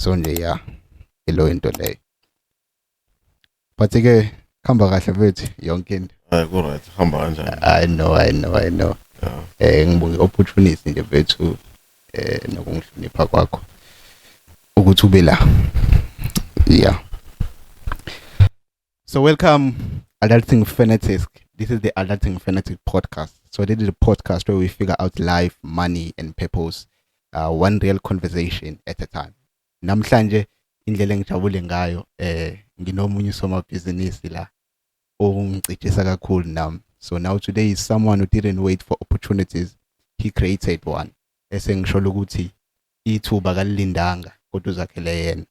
so nje ya ilo into leyo but ke khamba kahle mfethu yonke into Hayi ku-right hamba kanjani? I know ngibonge opportunity nje mfethu nokungihlonipha kwakho ukuthi ube la yeah. So welcome Adulting Fanatics. This is the Adulting Fanatic podcast. So this is a podcast where we figure out life, money and purpose, one real conversation at a time. Namhlanje indlela engijabule ngayo nginomunye usomabhizinisi la ongicitshisa kakhulu nami. So now today is someone who didn't wait for opportunities. He created one. Esengisho ukuthi ithuba kalilindanga kodwa uzakhele yena.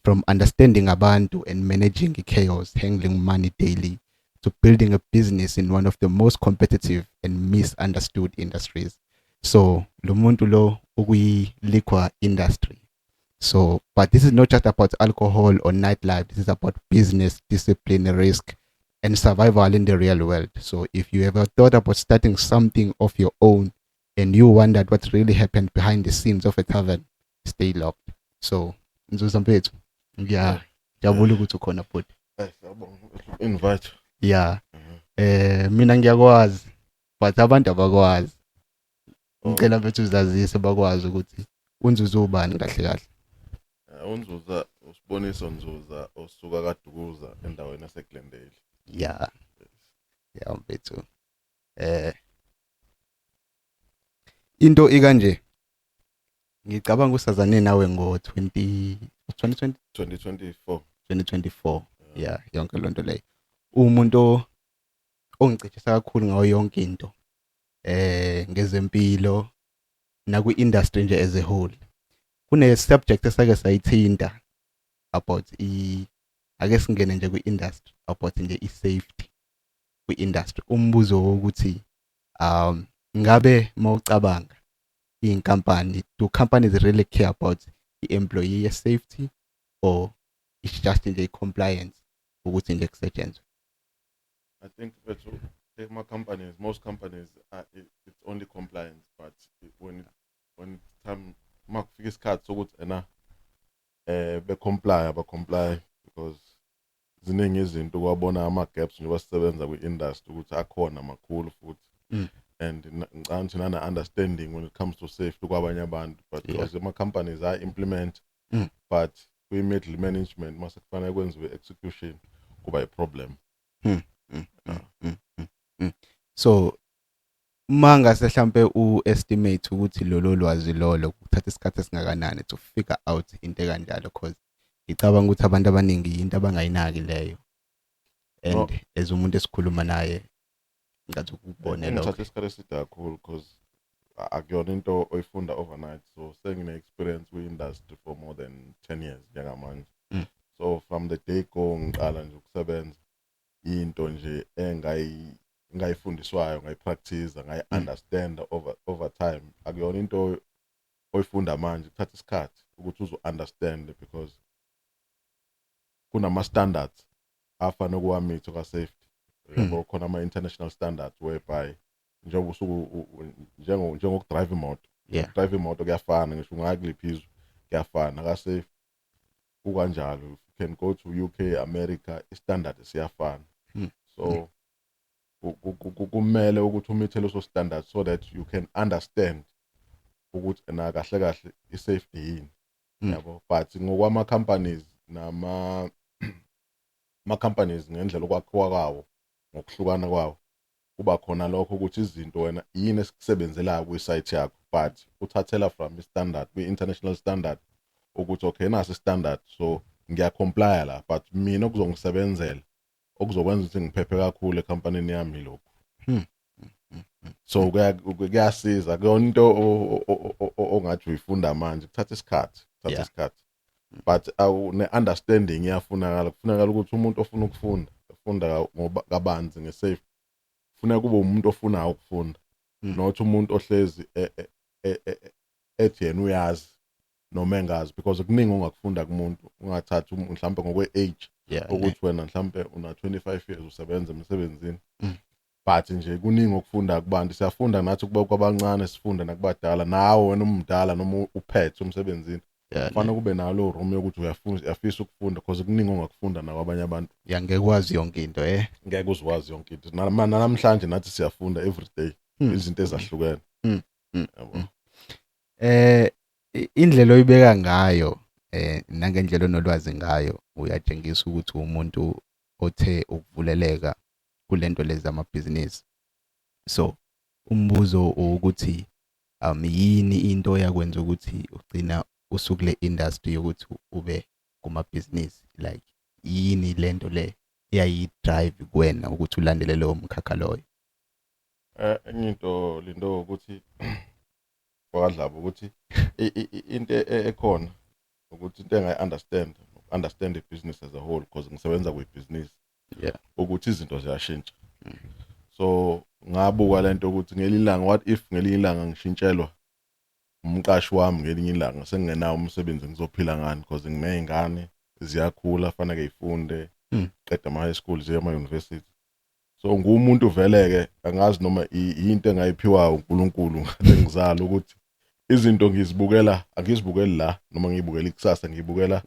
From understanding abantu and managing chaos, handling money daily, to building a business in one of the most competitive and misunderstood industries. So, lo muntu lo liquor industry. So, but this is not just about alcohol or nightlife. This is about business, discipline, risk, and survival in the real world. So, if you ever thought about starting something of your own and you wondered what really happened behind the scenes of a tavern, stay locked. So, Nzuza Mpethu. Yeah, jabule ukuthi ukhona futhi. Siyabonga invite. Yeah. Mina ngiyakwazi but abantu abakwazi. Ngicela mfethu uzazise bakwazi ukuthi uNzuza ubani kahle kahle. UNzuza usiboniso Nzuza osuka kaDukuza endaweni yaseGlendale. Yeah. Yeah mfethu. Into ikanje. Ngicabanga usazane nawe ngo-2020 2024 yeah yonke lonto leyo umuntu ongicishisa kakhulu ngayo yonke into ngezempilo nakwi-industry nje as a whole kune subject esake sayithinta about ake singene nje kwi-industry about nje i-safety kwi-industry umbuzo wokuthi ngabe mawucabanga inkampani, do companies really care about the employee safety or it's just in the compliance ukuthi nje kusetshenzwe? I think most companies it's only compliance, but when time makufika isikhathi sokuthi be comply because ziningi izinto kwabona ama gaps nje basisebenza kwi-industry ukuthi akhona makhulu futhi and ngicabanga nana understanding when it comes to safety kwabanye abantu but because ama companies are implement but we middle management mase kufanele kwenziwe execution kuba a problem. So mangase mhlambe uestimate ukuthi lolo lwazi lolo kuthatha isikhathi esingakanani to figure out into kanjalo because ngicabanga ukuthi abantu abaningi into abangayinaki leyo and as umuntu esikhuluma naye ngathi ukubone lokho ngithatha isikhathi eside kakhulu because akuyona into oyifunda overnight so sengine experience kwi-industry for more than 10 years njengamanje. So from the day go ngiqala nje ukusebenza into nje engayifundiswayo ngayipractice ngayi-understand over time akuyona into oyifunda manje kuthatha isikhathi ukuthi uzo-understand because kunama-standards afana ukuwameet ka-safety yabo khona ama-international standards whereby njengokudrive imoto drive imoto kuyafana ngisho ungakuliphi izwe kuyafana ka-safe kukanjalo you can go to UK America i-standard siyafana so kumele ukuthi umithe leso standard so that you can understand ukuthi kahle kahle i-safety yini yabo but ngokwama companies companies ngendlela okwakhiwa kwawo ngokuhlukana kwawo kuba khona lokho ukuthi izinto wena yini esikusebenzelayo kwi-site yakho but uthathela from i-standard kwi-international standard ukuthi okay nasi standard so ngiyacomply la but mina okuzongisebenzela okuzokwenza ukuthi ngiphephe kakhulu ecompanyini yami lokho so kuyasiza kuyona into ongathi uyifunda manje kuthatha isikhathi but ne-understanding kufunakala ukuthi umuntu ofuna ufunda kabanzi nge-safety kufuneka kube umuntu ofuna ukufunda not umuntu ohlezi ethi yena uyazi noma engazi because kuningi ongakufunda kumuntu ungathathi mhlawumbe ngokwe-age ukuthi wena mhlawumbe una 25 years usebenza emsebenzini but nje kuningi okufunda kubantu siyafunda nathi kuba kwabancane sifunda nakubadala nawe wena umdala noma uphethe umsebenzini kufanele kube nalo room yokuthi uyafisa ukufunda because kuningi ongakufunda nakwabanye abantu. Ngeke kwazi yonke into Ngeke uzwazi yonke into. Namhlanje nathi siyafunda every day izinto ezahlukene. Yabo. Indlela oyibeka ngayo nangendlela onolwazi ngayo uyatshengisa ukuthi umuntu othe ukuvuleleka kulento lezi amabhizinisi. So umbuzo ukuthi yini into yakwenza ukuthi ugcina usukule industry yokuthi ube kumabhizinisi, like yini lento le eyayidrive kuwena ukuthi ulandele lowo mkhakha loyo? Enye into ukuthi wakadlaba ukuthi into ekhona ukuthi into engayi-understand i-business as a whole because ngisebenza kwi-business ukuthi izinto ziyashintsha. So ngabuka lento ukuthi ngelinye ilanga, what if ngelinye ilanga ngishintshelwa umqashi wami, ngelinye ilanga sengingenawo umsebenzi ngizophila ngani because nginey'ngane ziyakhula fanele zifunde qeda ama-high school ziye ama-university. So ngumuntu vele-ke angazi noma into engayiphiwayo uNkulunkulu ngale ngizala ukuthi izinto angizibukeli la noma ngiyibukela ikusasa, ngiyibukela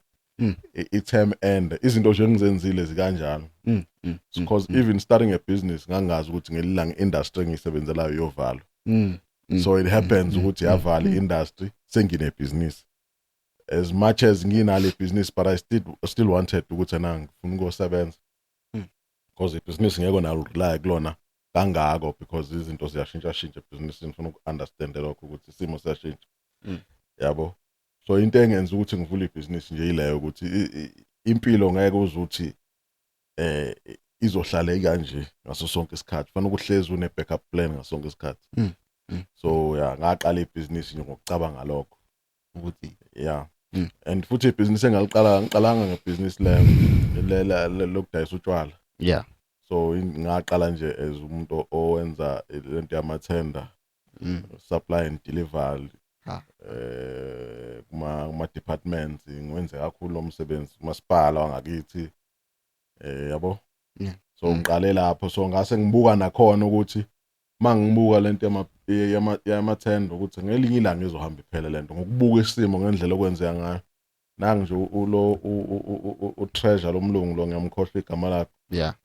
i-term end. Izinto nje engizenzile zikanjalo because even starting a business ngangazi ukuthi ngelilanga industry engiyisebenzelayo yovalwa. So it happens ukuthi yavala i-industry sengine business. As much as nginale business but I still wanted ukuthi ngifuna ukusebenza because i-business ngeke nalo rely kulona kangako because izinto ziyashintsha business ngifuna uku-understand lokho ukuthi isimo siyashintsha. Yabo. So into engenza ukuthi ngivule i-business nje yileyo ukuthi impilo ngeke uzuthi izohlala kanje ngaso sonke isikhathi. Kufanele ukuhlezi une backup plan ngaso sonke isikhathi. So ngaqala i-business nje ngokucabanga lokho ukuthi and futhi i-business ngiqalanga ngebusiness leyo lokudayisa utshwala. So ngaqala nje as umuntu owenza lento yamathenda, supply and delivery kuma departments. Ngiwenze kakhulu umsebenzi umasipala wangakithi, yabo. So ngiqale lapho, so ngase ngibuka nakhona ukuthi mangibuka lento yamathenda ukuthi ngelinye ilanga ngizohamba iphela lento ngokubuka isimo ngendlela okwenzeka ngayo. Nangi nje u treasure lomlungu lo ngiyamkhohlwa igama lakhe,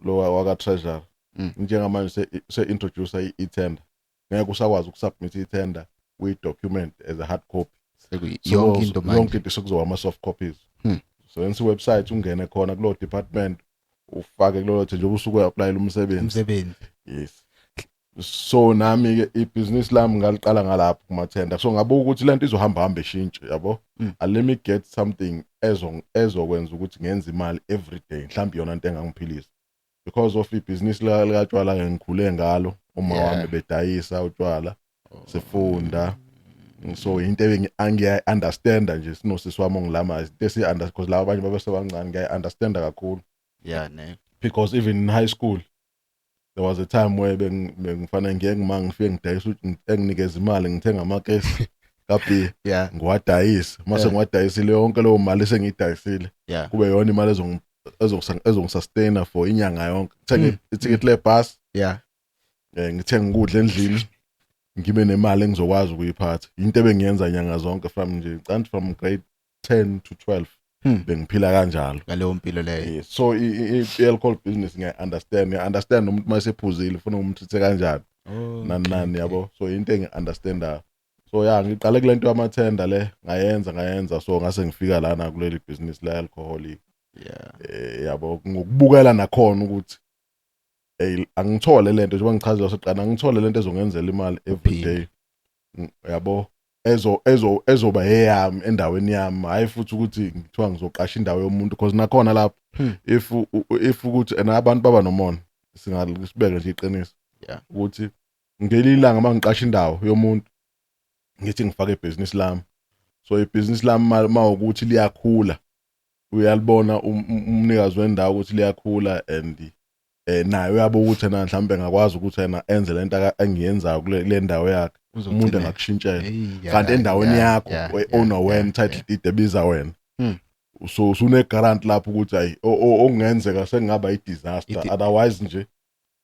lo waka treasure njengamanje se-introduce i-tender. Ngeke usakwazi ukusubmit i-tender kwi-document as a hard copy. Yonke into manje, yonke into sekuzoba ama-soft copies. So yenza iwebsite ungene khona kulo department ufake kulo nje usuku uyapply umsebenzi. Yes. So nami-ke ibhizinisi lami ngaliqala ngalapho kumathenda. So ngabuka ukuthi lento izohamba ishintshe, yabo. Let me get something ezokwenza ukuthi ngenze imali every day, mhlawumbe yona into engangiphilisa because of ibhizinisi likatshwala ngikhule ngalo. Uma wami bedayisa utshwala sifunda. So into engiyi-understanda nje sinosisi wami ongilama into esi-understand because laba abanye babesebancane ngiyi-understanda kakhulu. Because even in high school there was a time where bengifanele ngifike ngidayisa enginikeza imali ngithenga amakesi kabi ngiwadayisa. Mase ngiwadayisile yonke leyo mali sengiyidayisile kube yona imali ezongisustaina for inyanga yonke. Ngithenga ithikithi lebhasi, ngithenga ukudla endlini, ngibe nemali engizokwazi ukuyiphatha. Into ebengiyenza nyanga zonke from grade 10 to 12 bengiphila kanjalo ngaleyo mpilo leyo. So i-alcohol business ngiya-understand umuntu masephuzile ufuna umthithe kanjani nani, yabo. So into engi-understandayo. So ngiqale kule nto yamathenda le ngayenza so ngase ngifika lana kuleli business le-alcoholic. Yabo, ngokubukela nakhona ukuthi angithole lento njengoba ngichazela soqala, ngithole lento ezongenzela imali every day, yabo, ezoba eyami endaweni yami, hayi futhi ukuthi ngithiwa ngizoqasha indawo yomuntu because nakhona lapho if ukuthi abantu baba nomona sibeke nje iqiniso ukuthi ngelilanga mangiqasha indawo yomuntu ngithi ngifake ibhizinisi lami. So ibhizinisi lami mawukuthi liyakhula, uyalibona umnikazi wendawo ukuthi liyakhula and naye uyabo ukuthi yena mhlawumbe ngakwazi ukuthi yena enze lento engiyenzayo kule ndawo yakhe, umuntu engakushintshela kanti endaweni yakho owner wena title deed ebiza wena. So usune guarantee lapho ukuthi hayi okungenzeka sengaba i-disaster, otherwise nje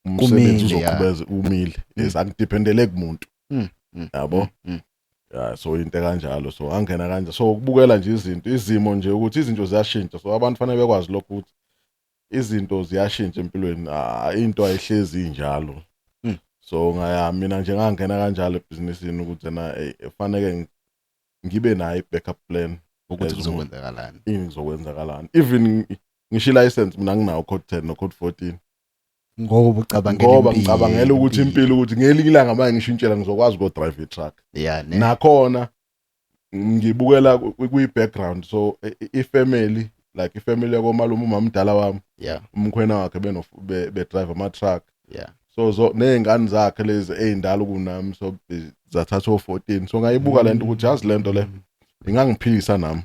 umsebenzi uzoqhubeza umile. Angidependele kumuntu, yabo. yeah, so into kanjalo so angena kanje so ukubukela nje izimo nje ukuthi izinto ziyashintsha so abantu fanele bekwazi lokho ukuthi izinto ziyashintsha empilweni into ayihlezi injalo so mina nje ngangena kanjalo ebhizinisini ukuthi na fanele ngibe nayo i-backup plan ukuthi kuzokwenzakalani ngizokwenzakalani even ngisho license mina nginawo code 10 no code 14 ngoba ngicabangela ukuthi impilo ukuthi ngelinye ilanga manje ngishintshela ngizokwazi go drive i-truck yeah nakhona ngibukela kwi-background so ifamily like ifamily yakomalume umamdala wami yeah umkhwena wakhe be drive ama truck yeah so nezingane zakhe lezi ezindala kunami so zathatha o14 so ngayibuka lento ukuthi yazi lento le ingangiphilisa nami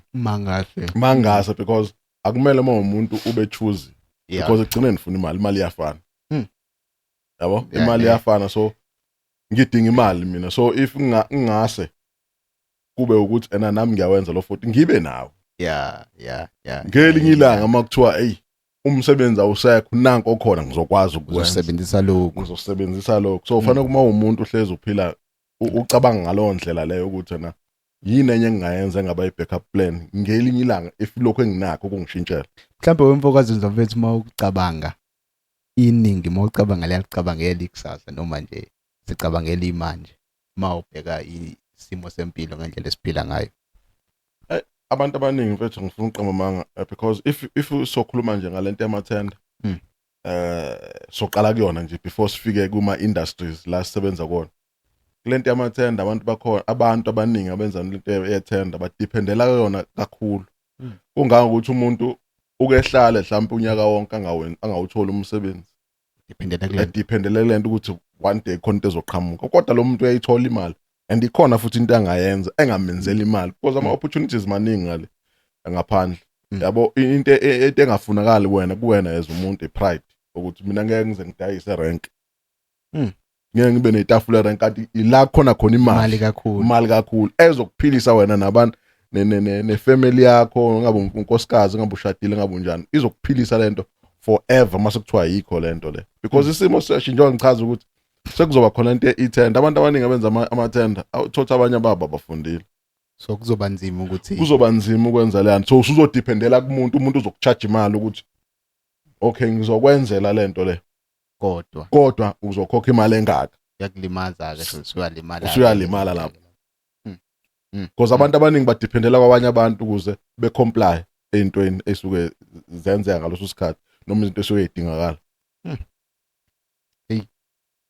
mangase because akumele uma umuntu ube choose because egcineni ngifuna imali iyafana yabo imali iyafana so ngidinga imali mina so if ngingase kube ukuthi ena nami ngiyawenza lo 40 ngibe nawo yeah ngelinye ilanga makuthiwa hey umsebenzi awusekho nanko khona ngizokwazi ukusebenzisa lokho so ufanele kuma umuntu uhlezi uphila ucabanga ngalo ndlela leyo ukuthi na yini enye engingayenza engaba i-backup plan ngelinye ilanga if lokho enginakho kungishintshela mhlawumbe wemfokazi nzovethu uma ucabanga iningi uma ucabanga liyacabangela ikusasa noma nje sicabangela imanje uma ubheka isimo sempilo ngendlela esiphila ngayo abantu abaningi mfethu ngifuna uqamba because if sokhuluma nje ngalento yamathenda soqala kuyona nje before sifike kuma industries la sisebenza kona lento yamathenda abantu abaningi abenza lento yethenda badependela kuyona kakhulu kungangokuthi umuntu ukehlala mhlawumbe unyaka wonke angawuthola umsebenzi dependela lento ukuthi one day khona into ezoqhamuka kodwa lo muntu uyayithola imali and ikhona futhi into angayenza engamenzela imali because ama opportunities maningi ngale ngaphandle yabo into engafunakala kuwena as umuntu ipride ukuthi mina ngeke ngize ngidayise rank ngeke ngibe netafula rank kanti ila khona imali kakhulu ezokuphilisa wena nabantu ne-family yakho ngabe unkosikazi ngabe ushadile ngabe unjani izokuphilisa lento forever mase kuthiwa yikho lento le because isimo seshintsha ngichaza ukuthi sekuzoba khona into ithenda abantu abaningi abenza amathenda thotha abanye baba bafundile so kuzoba nzima ukwenza lento so usuzodependela kumuntu umuntu uzokucharge imali ukuthi okay ngizokwenzela lento le kodwa uzokhokha imali engaka yakulimaza ke usuyalimala lapho because abantu abaningi badependela kwabanye abantu ukuze becomply ezintweni esuke zenzeka ngaloso sikhathi noma izinto esuke zidingakala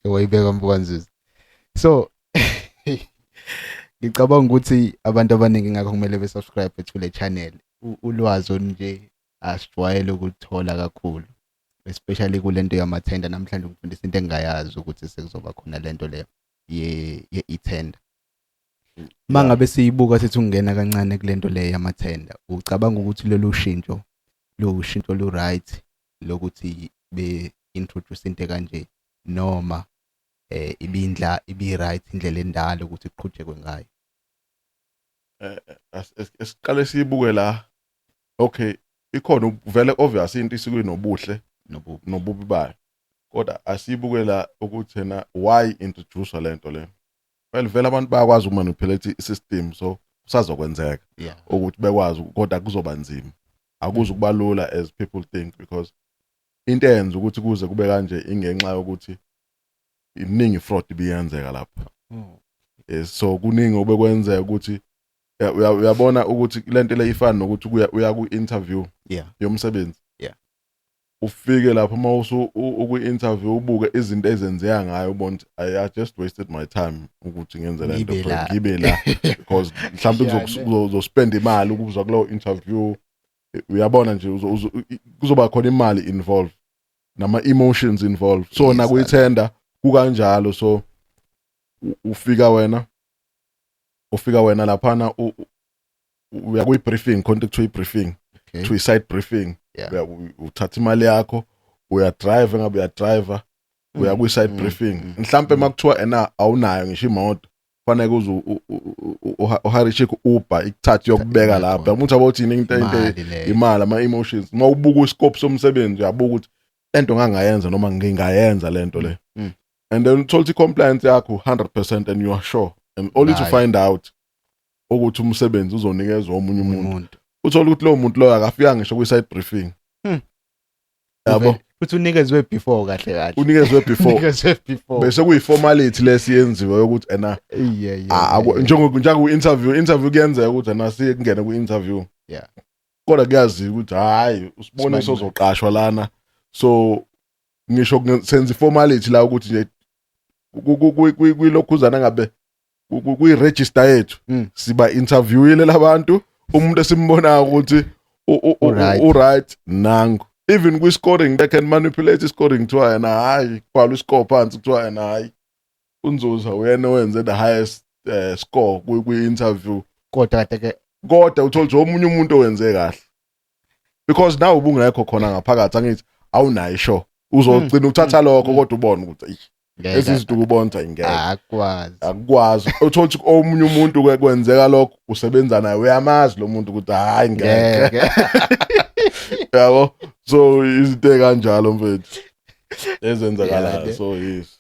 wayibeka mbukanziza so ngicabanga ukuthi abantu abaningi ngakho kumele besubscribe to le channel ulwazi nje asijwayele ukuthola kakhulu especially kulento yamathenda namhlanje ngifundisa into engayazi ukuthi sekuzoba khona lento le ye-ithenda mangabe siyibuka sithi ungena kancane kulento le yamathenda ucabanga ukuthi lolu shintsho lu right lokuthi be introduce into kanje noma ibi right indlela endala ukuthi iqhutshekwe ngayo esiqale siyibuke la okay ikhona vele obvious into isikuyi nobuhle nobubi bayo kodwa asiyibukela ukuthi na why introduce lento le vele abantu bayakwazi ukumanipulate isystem so kusazokwenzeka ukuthi bekwazi kodwa kuzoba nzima akuze kuba lula as people think because into eyenza ukuthi kuze kube kanje ingenxa yokuthi iningi fraud ibiyenzeka lapha so kuningi obekwenzeka ukuthi uyabona ukuthi lento le ifana nokuthi uya ku interview yomsebenzi ufike lapha mawusu uku-interview ubuke izinto ezenzeka ngayo ubona I just wasted my time ukuthi ngenze lento ngibe la because mhlawumbe uzospend imali ukuzwa kulo interview uyabona nje kuzoba khona imali involved nama emotions involved so nakuyithenda kukanjalo so ufika wena laphana uya kuyi briefing contact to briefing to site briefing uthatha imali yakho uya drive ngabe uya driver uya ku site briefing mhlambe makuthiwa awunayo ngisho imoto fanele kuze uharishe ku Uber ikuthatha yokubeka lapha umuntu abathi into imali ama emotions mawubuka uscope somsebenzi uyabuka ukuthi lento ngangayenza noma ngingayenza lento le and then uthola compliance yakho 100% and you are sure and only to find out ukuthi umsebenzi uzonikezwa omunye umuntu uthola ukuthi lowo muntu loyo akafika ngisho kwi-side briefing yabo futhi unikezwe before kahle unikezwe before bese kuyiformality lesiyenziwe yokuthi ena njengo-interview kuyenzeka ukuthi ena siye kungene kwi-interview kodwa kuyazi ukuthi hayi usibone sozoqashwa lana so ngisho senza iformality la ukuthi nje kuyilokhuzana ngabe kuyi-register yethu siba interviewile labantu umuntu esimbonayo ukuthi right nangu even kwi-scoring they can manipulate i-scoring kuthiwa yena hayi kubhalwa i-score phansi kuthiwa yena hayi unzuza uyena wenze the highest score kwi-interview kodwa uthole nje omunye umuntu owenze kahle because nawe ubungekho khona ngaphakathi angithi awunayo isho uzogcina uthatha lokho kodwa ubone ukuthi ezizinto kubonza ingeke akwazi uthole ukuthi omunye umuntu kwenzeka lokho usebenza naye uyamazi lo muntu ukuthi hayi ngeke yabo so izinto kanjalo mfethu ezenzakalayo so yes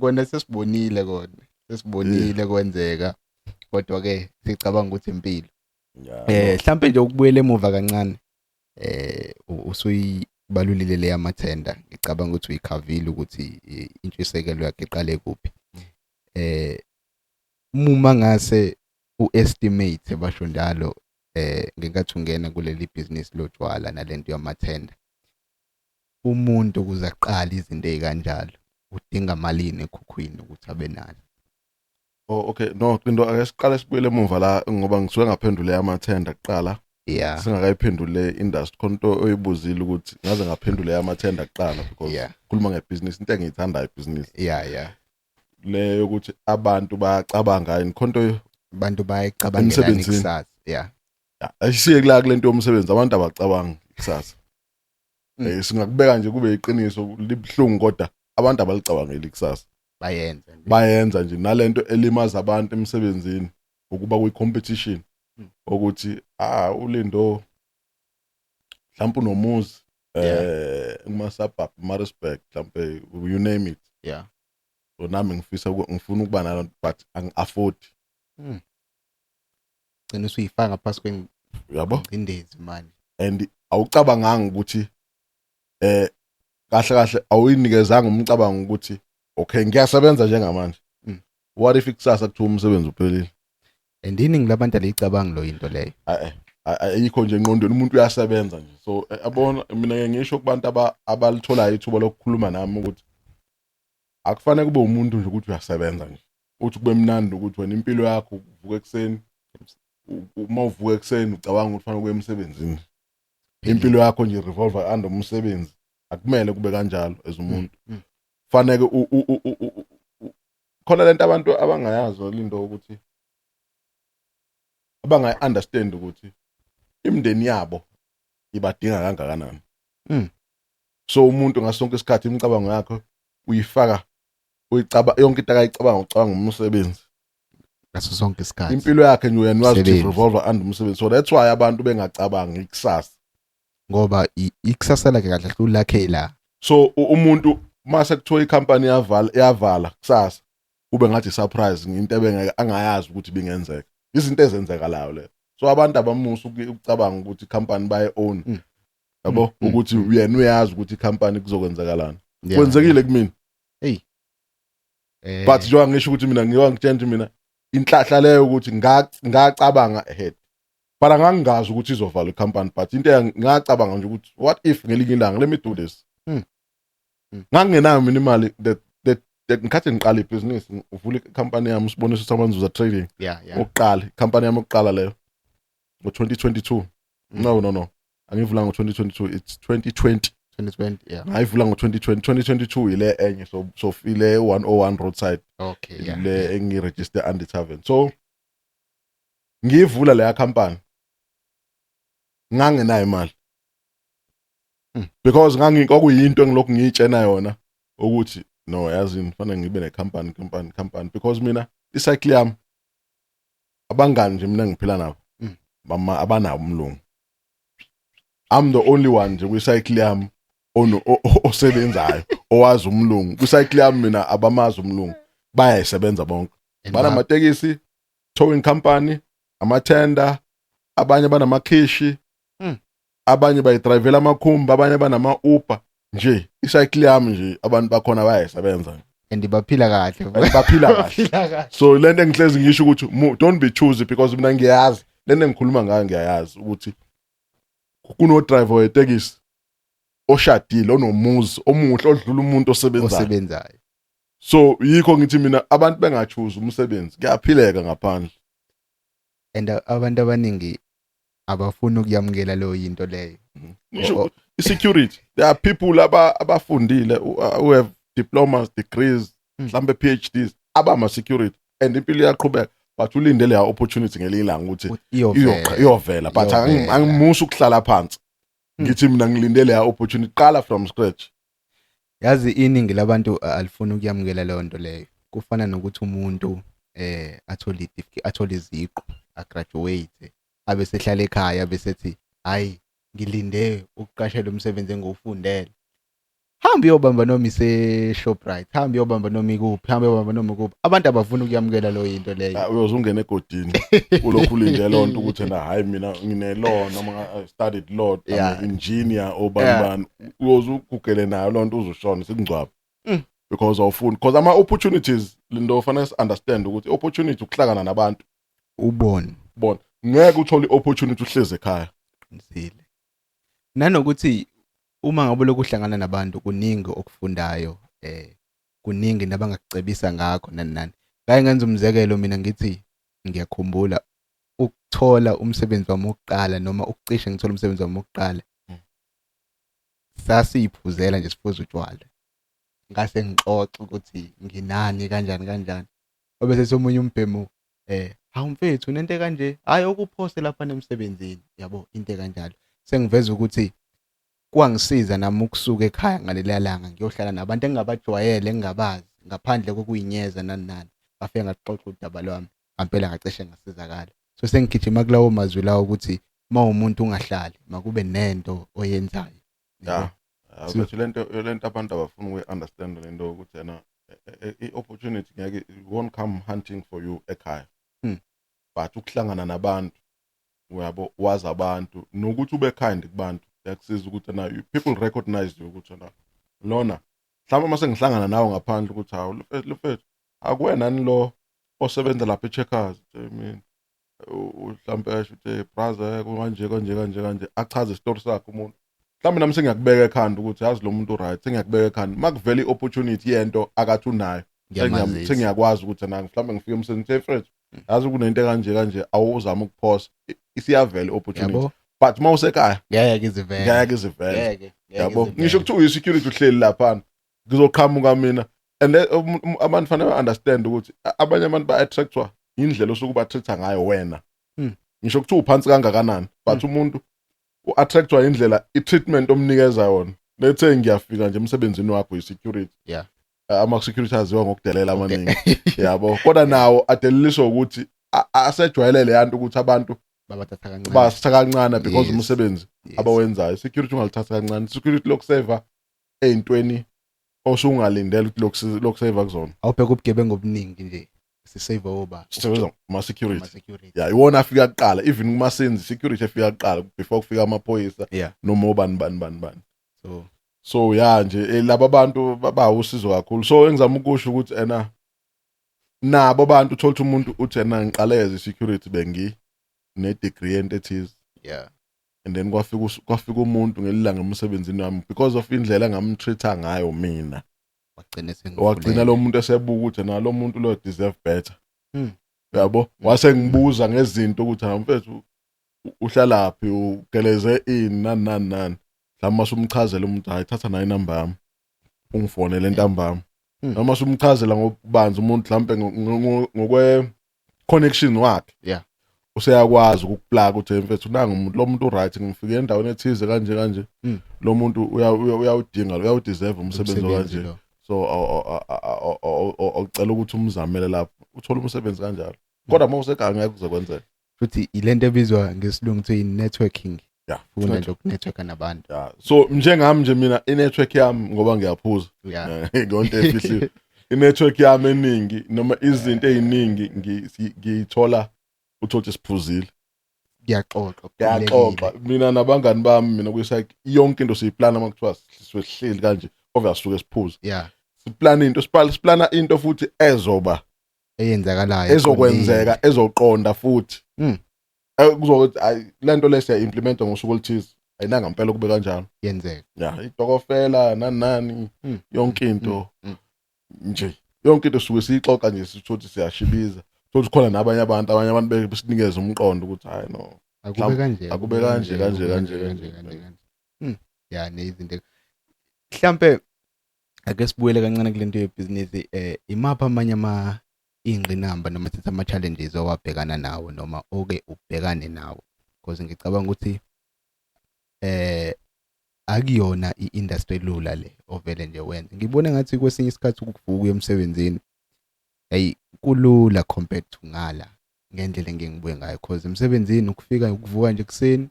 kona sesibonile kwenzeka kodwa ke sicabanga ukuthi impilo mhlambe nje ukubuyela emuva kancane usuyibalulile le yamathenda ngicabanga ukuthi uyikhavile ukuthi intshisekelo yakhe iqale kuphi uma ngase uestimate basho njalo ngenkathi ungena kuleli business lotshwala nalento yamathenda umuntu ukuze aqale izinto ezikanjalo udinga malini ekhukhwini ukuthi abe nazo okay no into ake siqale sibuyele emuva la ngoba ngisuke ngaphendule yamathenda kuqala singakayiphendule industry konto oyibuzile ukuthi ngaze ngaphendule yamathenda kuqala because khuluma ngebusiness into engiyithandayo ibusiness le ukuthi abantu bayacabanga yini konto abantu bayacabangela ikusasa ayisiye kulento yomsebenzi abantu abacabanga ikusasa singakubeka nje kube iqiniso libhlungu kodwa abantu abalicabangela ikusasa bayenza nje nalento elimaza abantu emsebenzini ukuba kuyi-competition ukuthi ulindo mhlawumbe unomuzi kuma-suburb Maritzburg mhlawumbe you name it so nami ngifuna ukuba nalo but angi-afford gcina usuyifaka phasi yabo indezi manje and awucabanganga ukuthi kahle awuyinikezanga umcabango ukuthi okay ngiyasebenza njengamanje what if ikusasa kuthiwa umsebenzi uphelile iningi labantu alicabanga lo into leyo ayikho nje engqondweni umuntu uyasebenza nje so abona mina ngisho kubantu abalitholayo ithuba lokukhuluma nami ukuthi akufanele kube umuntu nje ukuthi uyasebenza nje uthi kube mnandi ukuthi wena impilo yakho uvuka ekseni uma uvuka ekseni ucabanga ukuthi fanele kuye emsebenzini impilo yakho nje revolver under umsebenzi akumele kube kanjalo as umuntu fanele khona lento abantu abangayazi lindo ukuthi abangayi-understand ukuthi imindeni yabo ibadinga kangakanani so umuntu ngasonke isikhathi imicabango yakho uyifaka yonke into akayicabanga ucabanga umsebenzi ngaso sonke isikhathi impilo yakhe nje uyena wazi ukuthi revolver under umsebenzi so that's why abantu bengacabangi ikusasa ngoba ikusasa lakhe kahle ulakhe la so umuntu mase kuthiwa ikhampani yavala kusasa kube ngathi surprise into ebengeke angayazi ukuthi bingenzeka izinto ezenzekalayo le so abantu abamusa ukucabanga ukuthi ikhampani baye own yabo ukuthi uyena uyazi ukuthi ikhampani kuzokwenzakalana kwenzekile kumina but njengoba ngisho ukuthi mina ngitshela mina inhlahla leyo ukuthi ngacabanga ahead but angangazi ukuthi izovala ikhampani but into ngacabanga nje ukuthi what if ngelinye ilanga let me do this ngangenayo mina imali ngikhathi ngiqala ibhizinisi uvula ikhampani yami Siboniso Samanzuza Trading oqala ikhampani yami oqala leyo ngo-2022 no angivula ngo-2022 it's 2020 ngayivula ngo-2022 ile enye so ile 101 roadside le engiregister Andy Tavern so ngiyivula leya khampani ngangenayo imali because kwakuyinto engilokhu ngiyitshena yona ukuthi no yazi ngifanele ngibe nekhampani because mina icycle yami abangani nje mina ngiphila nabo mama abanawo umlungu I'm the only one nje kwicycle yami osebenzayo owazi umlungu kwicycle yami mina abamazi umlungu bayayisebenza bonke banamatekisi towing company amathenda, abanye banamakhishi, abanye bayidrivela amakhumbi, abanye banama-Uber. Nje icycle yami nje abantu bakhona bayayisebenza and baphila kahle and baphila kahle. So lento engihlezi ngisho ukuthi don't be choosy, because mina ngiyazi lento engikhuluma ngayo, ngiyayazi ukuthi kuno driver wetekisi oshadile, onomuzi omuhle, odlula umuntu osebenzayo. So yikho ngithi mina abantu bengachoose umsebenzi, kuyaphileka ngaphandle. And abantu abaningi abafuna ukuyamukela leyo into leyo. Ngisho security, there are people abafundile who have diplomas, degrees, mhlambe PhDs, abama security, and impilo iyaqhubeka, but ulinde le opportunity ngelilanga ukuthi iyovela, but angimusa ukuhlala phansi. Ngithi mina ngilinde le opportunity, qala from scratch. Yazi iningi labantu alifuna ukuyamukela leyo nto leyo. Kufana nokuthi umuntu athole iziqu, agraduate, abe sehlala ekhaya bese ethi hayi ngilinde ukuqashela umsebenzi engiwufundele. Hamba uyobamba noma ise Shoprite, hamba uyobamba noma ikuphi, hamba uyobamba noma ikuphi. Abantu abafuna ukuyamukela lo into leyo. Uyozungena egodini ulokhu ulinde lo nto ukuthi na hayi mina ngine law noma I studied law, I'm an engineer obani, uyozugugele nayo lo nto uzoshona sikungcwaba. Because awufuni, because ama opportunities lindo fanele understand ukuthi opportunity ukuhlangana nabantu ubone ngeke uthole opportunity uhleze ekhaya. Nsile nanokuthi uma ngabe lokuhlangana nabantu kuningi okufundayo, kuningi nabangakucebisa ngakho nani. Ngake ngenza umzekelo mina ngithi ngiyakhumbula ukuthola umsebenzi wami wokuqala noma ukucisha ngithola umsebenzi wami wokuqala. Sasiyiphuzela nje siphuza utshwala. Ngase ngixoxa ukuthi nginani kanjani. Obese somunye umbhemu hawu mfethu nento kanje, hayi ukuphoste lapha nemsebenzini, yabo into kanjalo. Sengiveza ukuthi kwangisiza nami ukusuka ekhaya ngalelanga ngiyohlala nabantu engingabajwayele, engingabazi, ngaphandle kokuyinyeza nani. Bafike ngaxoxa udaba lwami, ngempela ngacishe ngasizakala. So sengigijima kulawo mazwi lawo ukuthi umuntu ungahlali, makube nento oyenzayo. But lento abantu abafuna uku-understand lento ukuthi yena i-opportunity ngeke won't come hunting for you ekhaya. But ukuhlangana nabantu, uyabo, wazi abantu, nokuthi ube kind kubantu, yakusiza ukuthi na people recognize you ukuthi na lona mhlawumbe mase ngihlangana nawe ngaphandle ukuthi hawu Lufethu akuwena nani lo osebenza lapha eCheckers, mina mhlawumbe esho ukuthi brother kanje achaze isitori sakhe umuntu. Mhlawumbe nami sengiyakubeka ekhanda ukuthi yazi lo muntu right, sengiyakubeka ekhanda makuvele i-opportunity yento akathi unayo, sengiyakwazi ukuthi na mhlawumbe ngifike emsebenzini Fred, yazi kunento kanje awuzama ukuphosa, isiyavela opportunity. But mawusekhaya ngeke izivele, yabo. Ngisho ukuthi uyi-security uhleli lapha ngizoqhamuka mina, and abantu fanele understand ukuthi abanye abantu ba-attractwa indlela osuke ba-treat ngayo wena. Ngisho ukuthi uphansi kangakanani, but umuntu u-attractwa indlela i-treatment omnikeza yona. Let's say ngiyafika nje emsebenzini wakho yi-security, ama-security aziwa ngokudelela amaningi, yabo. Kodwa nawo adeliliswa ukuthi asejwayelele yanto ukuthi abantu babathatha kancane because umsebenzi abawenzayo. Security ungalithatha kancane, security lokuseva ey'ntweni osungalindele ukuthi lokuseva kuzona. Awubheka ubugebengu obuningi nje sisave oba security. Iwona afika kuqala, even kumasenzi security efika kuqala before kufika amaphoyisa noma bani. So nje laba abantu bawusizo kakhulu. So engizama ukusho ukuthi nabo abantu uthola umuntu uthi ngiqaleze security bengi ne-degree ento ethize, and then kwafika umuntu ngelilanga emsebenzini wami because of indlela engamtreata ngayo mina, wagcina lo muntu esebuka ukuthi lo muntu lo deserve better. Yabo, wase ngibuza ngezinto ukuthi mfethu uhlalaphi, ugeleze ini nani. Mhlawumbe masumchazela umuntu hayi thatha nayo inamba yami ungifonele intambama, noma sumchazela ngokubanza umuntu mhlawumbe ngokwe connection wakhe, useyakwazi ukuplug ukuthi mfethu nanga umuntu lo muntu right, ngifike endaweni ethize kanje, lo muntu uyawudeserve umsebenzi kanje. So awucela ukuthi umzamele lapho uthola umsebenzi kanjalo, kodwa mawusekhaya ngeke kuzokwenzeka. Futhi ilento ebizwa ngesilungu kuthiwa i-networking. Funa nje ukunetworka nabantu. So njengami nje mina i-network yami ngoba ngiyaphuza ngonto efihliwe, i-network yami eningi noma izinto eziningi ngiyithola uthothi siphuzile Kuyaxoxa, kuyaxoxa mina nabangani bami mina kuyisayike yonke into siyiplana makuthiwa sihleli kanje obvious suke siphuza yeah, siplana into siplana into futhi ezoba eyenzakalayo ezokwenzeka ezoqonda futhi mm, kuzokuthi lento lesiya implementa ngosuku oluthize ayinanga impela kube kanjalo yenzeka ya idokofela nani yonke into nje yonke into suke siyixoxa nje sithothi siyashibiza futhi khona nabanye abantu besinikeza umqondo ukuthi hayi no akube kanje akube kanje ya nezinto mhlambe ake sibuyele kancane kulento yebhizinisi imapha amanye ingqinamba noma sithi ama challenges owabhekana nawo noma oke ubhekane nawo because ngicabanga ukuthi akuyona i-industry lula le ovele nje wenza ngibona ngathi kwesinye isikhathi ukuvuka emsebenzini hey kulula compared to ngala ngendlela engibuye ngayo because emsebenzini ukufika ukuvuka nje kuseni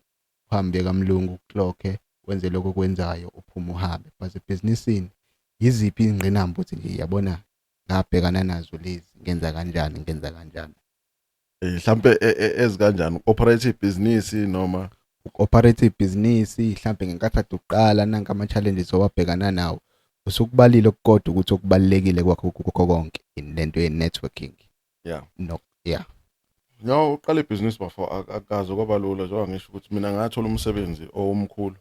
uhambe kamlungu uklokhe wenze lokho kwenzayo uphuma uhambe but ebusinessini yiziphi ingqinamba uthi nje yabona ngabhekana nazo lezi ngenza kanjani mhlambe ezikanjani operate business noma operate business mhlambe ngenkathi uqala nanka ama challenges owabhekana nawo usukubalile okukodwa ukuthi okubalekile kwakho konke lento ye networking no uqala ibhizinisi before akaze kwaba lula njengoba ngisho ukuthi mina ngathola umsebenzi omkhulu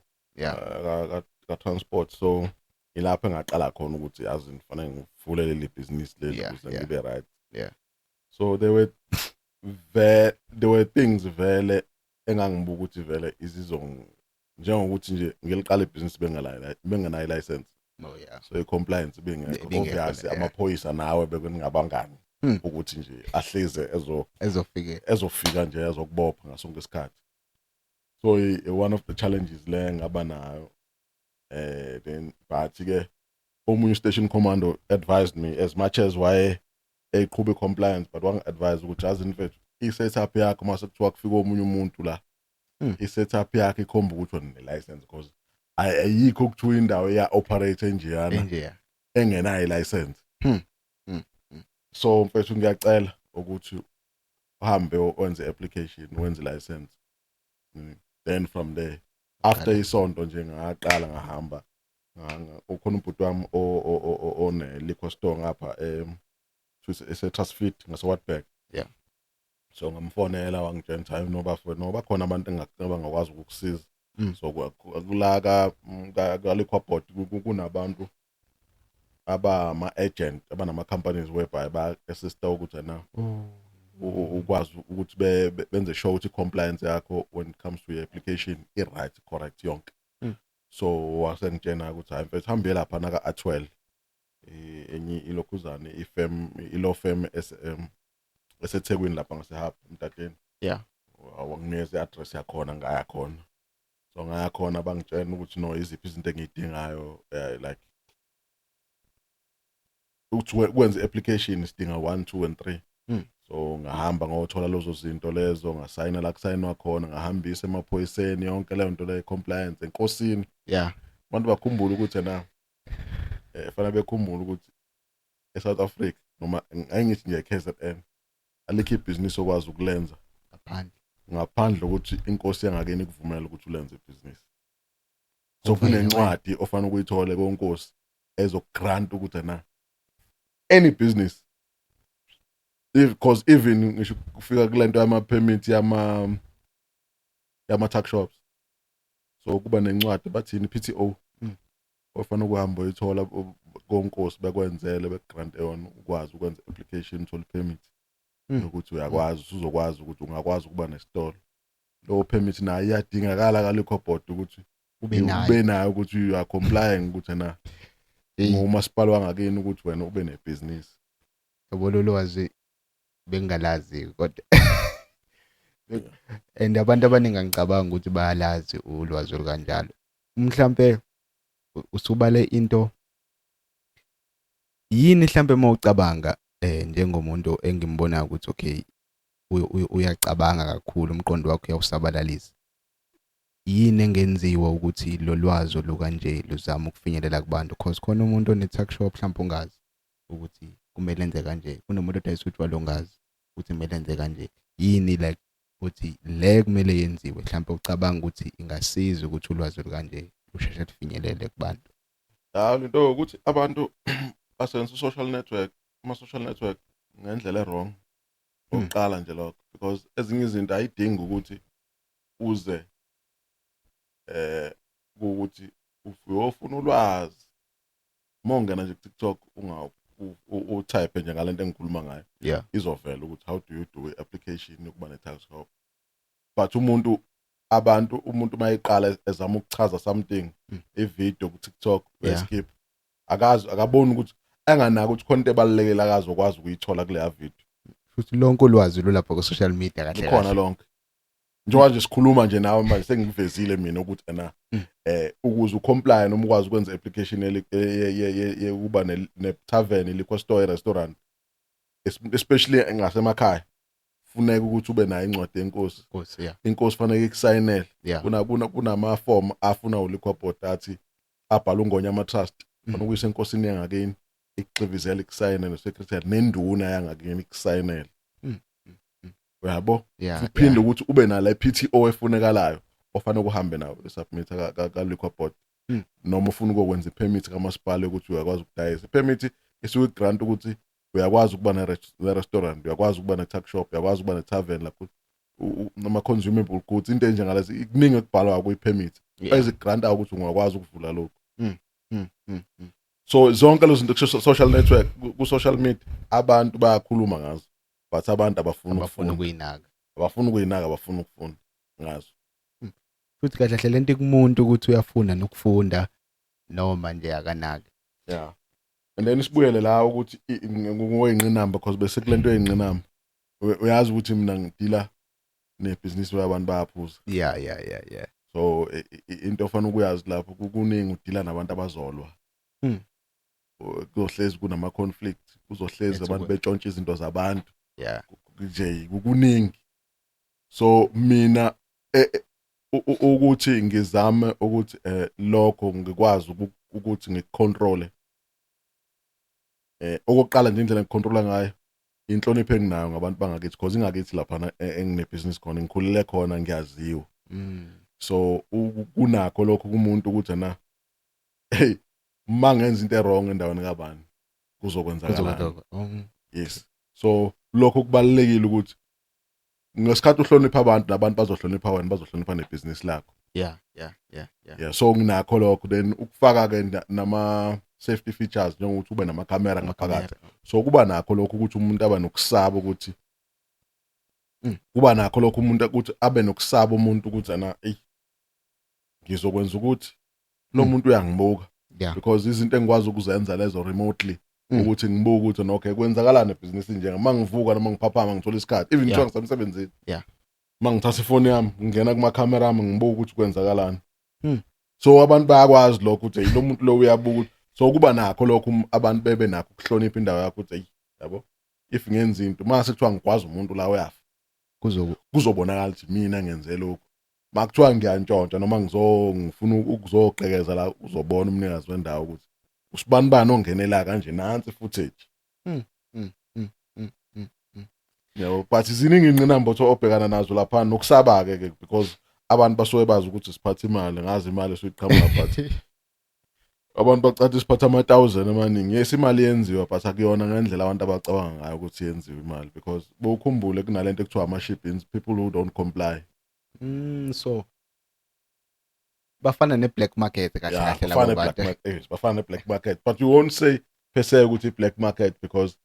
ka transport so ilapho engaqala khona ukuthi yazi ngifanele ngivule leli business leli ukuze ngibe right so there were things vele engangibuka ukuthi vele njengokuthi nje ngiliqala ibhizinisi bengenayo license so i-compliance bengekho obvious amaphoyisa nawe bekuningabangani ukuthi nje ahleze ezofika nje ezokubopha ngasonke isikhathi so one of the challenges le ngaba nayo then but ke omunye station commando advised me as much as why eqhube compliance but wang advise ukuthi azi mfethu i-setup yakho mase kuthiwa kufika omunye umuntu la i-setup yakhe ikhomba ukuthi une-license because ayikho ukuthiwa indawo ya-operate njeyana engenayo i-license so mfethu ngiyacela ukuthi uhambe wenze application wenze license then from there after isonto nje ngaqala ngahamba ukhona ubhuti wami one liquor store ngapha ese-Trustfit ngase-Wartburg so ngamfonela wangitshela ukuthi noba khona abantu engabangakwazi ukukusiza so kulaka liquor board kunabantu abama-agent abanama-companies whereby ba-assista ukuthi na ukwazi ukuthi benze show ukuthi compliance yakho when it comes to your application i-right correct yonke so wasengitshena ukuthi hayi mfethu hambe lapha naka A12 enye ilokhuzane ilo firm eseThekwini lapha ngaseHub Mtateni wanginikeza i-address yakhona ngaya khona so ngaya khona bangitshela ukuthi no iziphi izinto engiyidingayo like ukuthi kwenze application sidinga 1 2 and 3 so ngahamba ngothola lozo zinto lezo ngasayina la kusayinwa khona ngahambisa emaphoyiseni yonke leyo nto le compliance enkosini abantu bakhumbula ukuthi na fanele bekhumbule ukuthi eSouth Africa noma angithi nje KZN alikho ibhizinisi okwazi ukulenza ngaphandle ukuthi inkosi yangakeni ikuvumela ukuthi ulenze ibhizinisi so kunencwadi ofanele ukuyithola konkosi ezokugrant ukuthi na any business because even ngisho kufika kulento yama permit yama tuck shops so kuba nencwadi bathini PTO ofanele ukuhamba uyithola konkosi bekwenzele begrant yona ukwazi ukwenza application uthola permit ukuthi uyakwazi uzokwazi ukuthi ungakwazi ukuba nesitolo lo permit nayo iyadingakala ka liquor board ukuthi ube nayo ukuthi you are complying ukuthi na umasipala wangakeni ukuthi wena ube nebusiness yabona ulwazi bengalazi kodwa and abantu abaningi ngicabanga ukuthi bayalazi ulwazi olukanjalo mhlambe usubale into yini mhlambe mawucabanga njengomuntu engimbona ukuthi okay uyacabanga kakhulu umqondo wakho uyawusabalalisa yini engenziwa ukuthi lo lwazi olukanje luzama ukufinyelela kubantu because khona umuntu one-tuck shop mhlawumbe ungazi ukuthi kumele enze kanje kunomuntu odayisa utshwala ongazi ukuthi kumele enze kanje yini like ukuthi le kumele yenziwe mhlawumbe ucabanga ukuthi ingasiza ukuthi ulwazi olukanje lusheshe lufinyelele kubantu. Into ukuthi abantu basebenzisa social network, ama-social network ngendlela e-wrong. Oqala nje lokho because ezinye izinto ayidingi ukuthi uze ukuthi uyofuna ulwazi mongena nje ku-TikTok utype nje ngalento engikhuluma ngayo. Yeah. Izovela ukuthi how do you do i-application yokuba ne-tax help. But umuntu mayiqala ezama ukuchaza something ivideo ku-TikTok skip akaboni ukuthi enganaki ukuthi khona into ebalulekile akazokwazi ukuyithola kuleya video. Futhi lonke ulwazi lolapha ku-social media kahle khona lonke. Njengoba nje sikhuluma nje nawe manje sengivezile mina ukuthi ukuze ucomply noma ukwazi ukwenza application ukuba ne-tavern, liquor store, restaurant, especially ngasemakhaya, kufuneka ukuthi ube nayo incwadi yenkosi. Inkosi fanele ikusayinele. Kunama-form afuna uliquor board athi abhala uNgonyama Trust, fanele ukuyisa enkosini yangakini ikuxivizela ikusayinele nesecretary nenduna yangakini ikusayinele. Uyabo? Uphinde ukuthi ube nala PTO efunekalayo ofanele uhambe nawo submit ka liquor board. Noma ufuna ukwenza ipermit kamasipala ukuthi uyakwazi ukudayisa. Ipermit isuke grant ukuthi uyakwazi ukuba ne-restaurant, uyakwazi ukuba ne-tuck shop, uyakwazi ukuba ne-tavern lapho noma consumable goods, into enjengalezi kuningi ekubhalwa kwi-permit. Ezigranta ukuthi ungakwazi ukuvula lokho. So zonke lezo zinto ku-social network, ku-social media abantu bayakhuluma ngazo, but abantu abafuna ukuyinaka. Abafuna ukuyinaka, abafuna ukufunda ngazo. Futhi kahle hle lento kumuntu ukuthi uyafunda nokufunda noma nje akanaki. Yeah. And then sibuyele la ukuthi ngoyingqinamba because bese kulento eyingqinamba. Uyazi ukuthi mina ngidila nebhizinisi yabantu bayaphuza. Yeah. So into ofana ukuyazi lapho kuningi udila nabantu abazolwa. Kuzohlezi kunama conflict, kuzohlezi abantu betshontsha izinto zabantu. Yeah. Nje kuningi. So mina ukuthi ngizame ukuthi lokho ngikwazi ukuthi ngikucontrole. Okokuqala nje indlela ngicontrola ngayo inhlonipho enginayo ngabantu bangakithi because ingakithi lapha enginebusiness khona ngikhulile khona ngiyaziwa. So kunakho lokho kumuntu ukuthi hey mangenza into wrong endaweni kabani kuzokwenzakala. Yes. So lokho kubalekile ukuthi ngesikhathi uhlonipha abantu nabantu bazohlonipha wena, bazohlonipha nebusiness lakho. Yeah. So nginakho lokho then ukufaka ke nama safety features njengokuthi ube nama camera ngaphakathi. So kuba nakho lokho ukuthi umuntu abe nokusaba ukuthi kuba nakho lokho umuntu ukuthi abe nokusaba umuntu ukuthi ngizokwenza ukuthi lo muntu uyangibuka. Because izinto engikwazi ukuzenza lezo remotely ukuthi ngibuke ukuthi okay kwenzakalana ebusiness njenga mangivuka noma ngiphaphama ngithola isikhathi even ngisho ngisemsebenzini. Mangithatha ifoni yami ngingena kuma camera ami ngibuka ukuthi kwenzakalana. So abantu bayakwazi lokho ukuthi lo muntu lo uyabuka. So kuba nakho lokho abantu bebe nakho ukuhlonipha indawo yakho ukuthi yabo if ngenza into mase kuthiwa ngikwazi umuntu la uyafa kuzobonakala ukuthi mina ngenze lokho. Makuthiwa ngiyantshontsha noma ngifuna ukuzogqekeza la uzobona umnikazi wendawo ukuthi usibani ongenela kanje nansi footage. Yabo but iziningi ingqinamba obhekana nazo lapha nokusaba ke because abantu basuke bazi ukuthi siphatha imali, ngazi imali esiqhamuka but abantu bacatha isiphatha ama-1000 amaningi. Yes imali yenziwa but akuyona ngendlela abantu abacabanga ngayo ukuthi yenziwe imali because bowukhumbule kunalento ekuthiwa ama-shippings, people who don't comply. So bafana ne-black market kahle kahle labo bantu. Bafana ne-black market but you won't say per se ukuthi black market because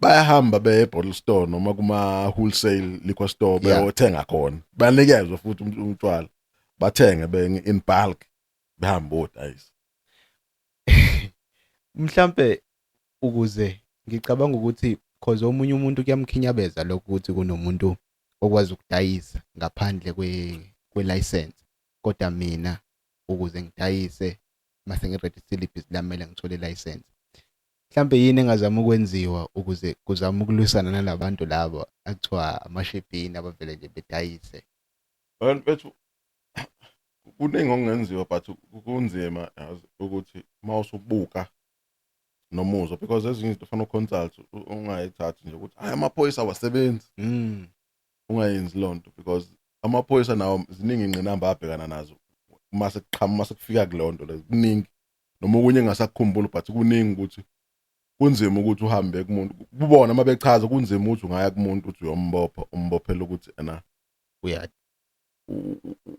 bayahamba beye-bottle store noma kuma-wholesale liquor store beyothenga khona. Banikezwa futhi umntshwala bathenge in bulk behamba bodayisa. Mhlambe ukuze ngicabanga ukuthi cause omunye umuntu kuyamkhinyabeza lokho ukuthi kunomuntu okwazi ukudayisa ngaphandle kwe-license. Kodwa mina ukuze ngidayise mase ngiregister ibhizinisi lami kumele ngithole i-license. Mhlambe yini engazama ukwenziwa ukuze kuzama ukulwisana nalabantu labo akuthiwa amashebhini abavele nje bedayise. Bethu kuningi okungenziwa but kunzima ukuthi mawusubuka nomuzwa because ezinye izinto ufana uconsult ungayithathi nje ukuthi amaphoyisa awasebenzi. ungayenzi lonto because amaphoyisa nawo ziningi ingqinamba abhekana nazo mase kufika kulonto le kuningi noma okunye engasakukhumbula but kuningi ukuthi kunzima ukuthi uhambe kumuntu kubona mabechaza kunzima ukuthi ungaya kumuntu uthi uyombopha umbophela ukuthi ena